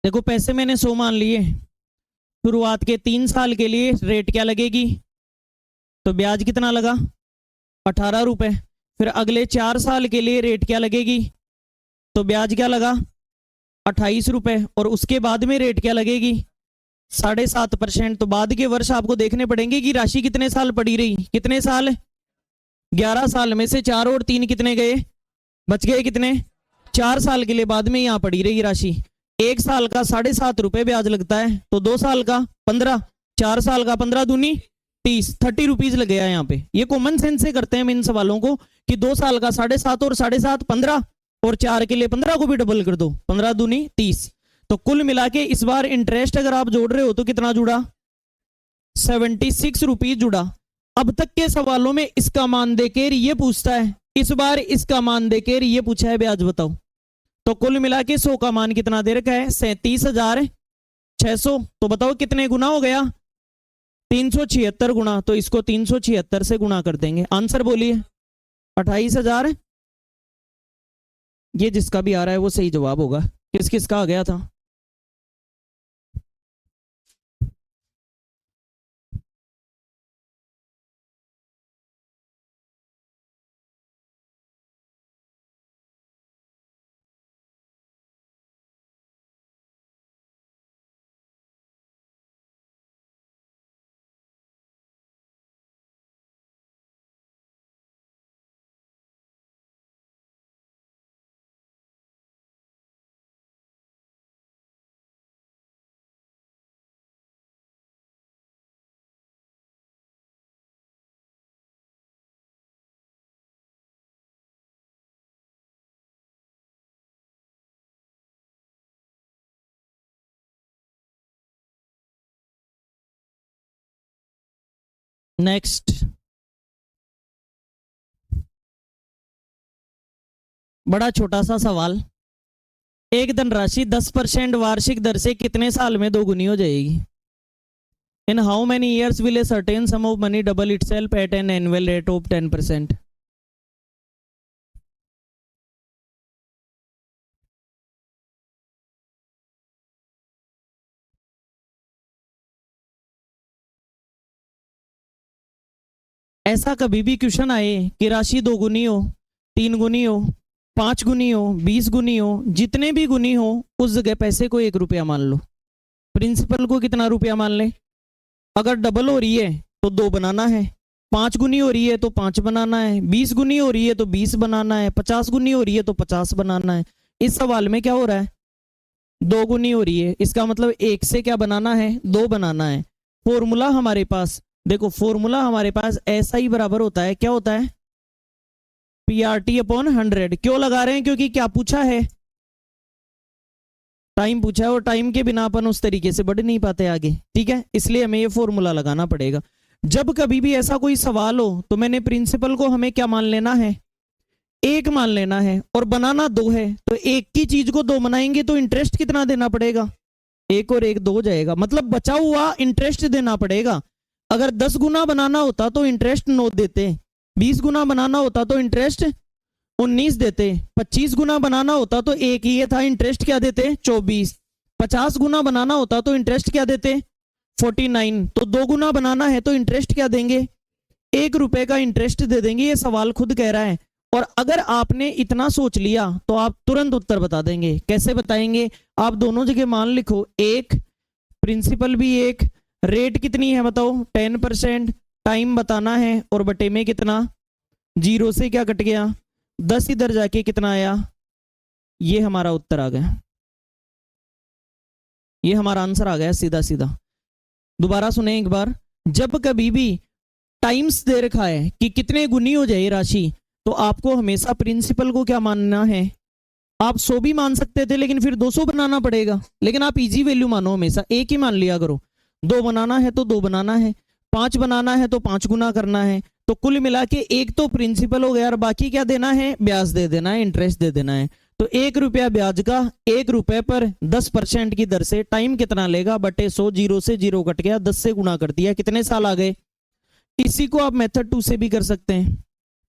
[SPEAKER 1] देखो, पैसे मैंने 100 मान लिए। शुरुआत के 3 साल के लिए रेट क्या लगेगी? तो ब्याज कितना लगा? 18 रुपए। फिर अगले 4 साल के लिए रेट क्या लगेगी? तो ब्याज क्या लगा? 28 रुपए। और उसके बाद में रेट क्या लगेगी? 7.5%। तो बाद के वर्ष आपको देखने पड़ेंगे कि राशि कितने साल पड़ी रही। कितने साल? 11 साल में से 4 और 3 कितने गए? बच गए कितने? 4 साल के लिए बाद में यहां पड़ी रही राशि। 1 साल का 7.5 रुपए ब्याज लगता है, तो 2 साल का 15, 4 साल का 15 दूनी 30, 30 रुपीज लगे यहाँ पे। ये कॉमन सेंस से करते हैं इन सवालों को कि 2 साल का 7.5 और 7.5 15 और 4 के लिए 15 को भी डबल कर दो, 15 दूनी 30। तो कुल मिला के इस बार इंटरेस्ट अगर आप जोड़ रहे हो तो कितना जुड़ा? 76 रुपीज जुड़ा। अब तक के सवालों में इसका मान देकर ये पूछता है, इस बार इसका मान देकर ये पूछा है ब्याज बताओ। तो कुल मिला के 100 का मान कितना दे रखा है? 37,600। तो बताओ कितने गुना हो गया? 376 गुना। तो इसको 376 से गुना कर देंगे। आंसर बोलिए 28,000। ये जिसका भी आ रहा है वो सही जवाब होगा। किस किस का आ गया था? नेक्स्ट, बड़ा छोटा सा सवाल। एक धनराशि 10% वार्षिक दर से कितने साल में दोगुनी हो जाएगी? In how many years will a certain some of money double itself eight an annual rate of 10%? ऐसा कभी भी क्वेश्चन आए कि राशि 2 गुनी हो, 3 गुनी हो, 5 गुनी हो, 20 गुनी हो, जितने भी गुनी हो उस जगह पैसे को 1 रुपया मान लो, प्रिंसिपल को कितना रुपया मान ले। अगर डबल हो रही है तो 2 बनाना है, 5 गुनी हो रही है तो 5 बनाना है, 20 गुनी हो रही है तो 20 बनाना है, 50 गुनी हो रही है तो 50 बनाना है। इस सवाल में क्या हो रहा है? 2 गुनी हो रही है, इसका मतलब 1 से क्या बनाना है? 2 बनाना है। फॉर्मूला हमारे पास देखो, फॉर्मूला हमारे पास ऐसा ही बराबर होता है। क्या होता है? PRT/100। क्यों लगा रहे हैं? क्योंकि क्या पूछा है? टाइम पूछा है और टाइम के बिना अपन उस तरीके से बढ़ नहीं पाते आगे, ठीक है। इसलिए हमें ये फॉर्मूला लगाना पड़ेगा। जब कभी भी ऐसा कोई सवाल हो तो मैंने प्रिंसिपल को हमें क्या मान लेना है, एक मान लेना है, और बनाना दो है। तो एक की चीज को दो बनाएंगे तो इंटरेस्ट कितना देना पड़ेगा, एक और एक दो हो जाएगा, मतलब बचा हुआ इंटरेस्ट देना पड़ेगा। अगर 10 गुना बनाना होता तो इंटरेस्ट 9 देते, 20 गुना बनाना होता तो इंटरेस्ट 19 देते, 25 गुना बनाना होता तो एक ही था, इंटरेस्ट क्या देते 24, 50 गुना बनाना होता तो इंटरेस्ट क्या देते 49, तो 2 गुना बनाना है तो इंटरेस्ट क्या देंगे, 1 रुपए का इंटरेस्ट दे देंगे। ये सवाल खुद कह रहा है। और अगर आपने इतना सोच लिया तो आप तुरंत उत्तर बता देंगे। कैसे बताएंगे, आप दोनों जगह मान लिखो, एक प्रिंसिपल भी एक, रेट कितनी है बताओ 10%, टाइम बताना है और बटे में कितना, 0 से क्या कट गया 10, इधर जाके कितना आया, ये हमारा उत्तर आ गया, ये हमारा आंसर आ गया सीधा सीधा। दोबारा सुने एक बार, जब कभी भी टाइम्स दे रखा है कि कितने गुनी हो जाए राशि, तो आपको हमेशा प्रिंसिपल को क्या मानना है, आप 100 भी मान सकते थे लेकिन फिर 200 बनाना पड़ेगा, लेकिन आप इजी वैल्यू मानो, हमेशा एक ही मान लिया करो। 2 बनाना है तो 2 बनाना है, 5 बनाना है तो 5 गुना करना है। तो कुल मिला के एक तो प्रिंसिपल हो गया और बाकी क्या देना है, ब्याज दे देना है, इंटरेस्ट दे देना है। तो 1 रुपया ब्याज का, 1 रुपए पर 10% की दर से टाइम कितना लेगा बटे 100, 0 से 0 कट गया, 10 से गुना कर दिया, कितने साल आ गए। इसी को आप मेथड 2 से भी कर सकते हैं।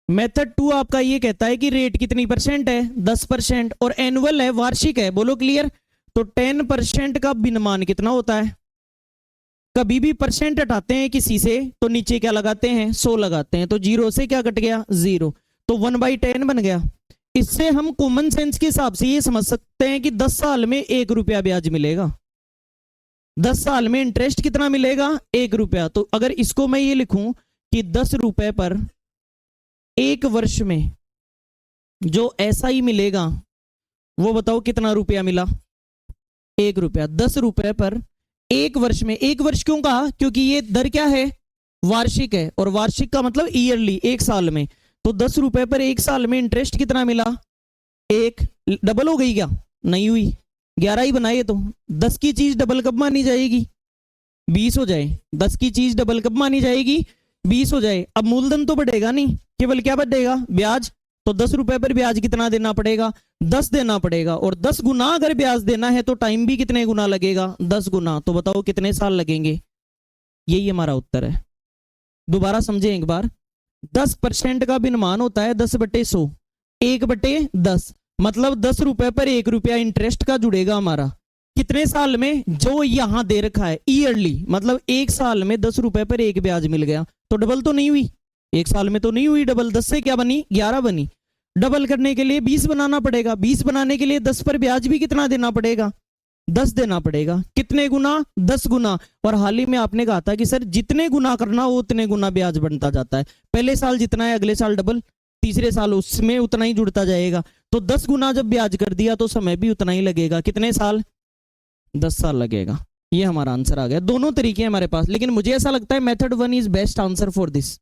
[SPEAKER 1] मेथड 2 आपका ये कहता है कि रेट कितनी परसेंट है 10%, और एनुअल है, वार्षिक है, बोलो क्लियर। तो 10% का भिन्नमान कितना होता है, कभी भी परसेंट हटाते हैं किसी से तो नीचे क्या लगाते हैं 100 लगाते हैं, तो 0 से क्या कट गया 0, तो 1/10 बन गया। इससे हम कॉमन सेंस के हिसाब से ये समझ सकते हैं कि 10 साल में 1 रुपया ब्याज मिलेगा, 10 साल में इंटरेस्ट कितना मिलेगा 1 रुपया। तो अगर इसको मैं ये लिखूं कि 10 रुपए पर 1 वर्ष में जो ऐसा ही मिलेगा वो बताओ कितना रुपया मिला, 1 रुपया। 10 रुपए पर 1 वर्ष में, 1 वर्ष क्यों कहा, क्योंकि ये दर क्या है वार्षिक है, और वार्षिक का मतलब ईयरली, 1 साल में। तो 10 रुपए पर 1 साल में इंटरेस्ट कितना मिला 1, डबल हो गई क्या, नहीं हुई, 11 ही बनाए। तो 10 की चीज डबल कब मानी जाएगी 20 हो जाए, 10 की चीज डबल कब मानी जाएगी 20 हो जाए। अब मूलधन तो बढ़ेगा नहीं, केवल क्या बढ़ेगा ब्याज। तो 10 रुपए पर ब्याज कितना देना पड़ेगा 10 देना पड़ेगा, और 10 गुना अगर ब्याज देना है तो टाइम भी कितने गुना लगेगा 10 गुना। तो बताओ कितने साल लगेंगे, यही हमारा उत्तर है। दोबारा समझें एक बार, 10% का भिन्नमान होता है 10/100, 1/10, मतलब 10 रुपए पर 1 रुपया इंटरेस्ट का जुड़ेगा हमारा, कितने साल में, जो यहां दे रखा है ईयरली, मतलब 1 साल में 10 रुपए पर 1 ब्याज मिल गया। तो डबल तो नहीं हुई, 1 साल में तो नहीं हुई डबल, 10 से क्या बनी 11 बनी। डबल करने के लिए 20 बनाना पड़ेगा, 20 बनाने के लिए 10 पर ब्याज भी कितना देना पड़ेगा 10 देना पड़ेगा, कितने गुना 10 गुना। और हाल ही में आपने कहा था कि सर जितने गुना करना हो उतने गुना ब्याज बनता जाता है, पहले साल जितना है अगले साल डबल, तीसरे साल उसमें उतना ही जुड़ता जाएगा। तो 10 गुना जब ब्याज कर दिया तो समय भी उतना ही लगेगा, कितने साल 10 साल लगेगा। ये हमारा आंसर आ गया। दोनों तरीके हमारे पास, लेकिन मुझे ऐसा लगता है method 1 is best answer for this.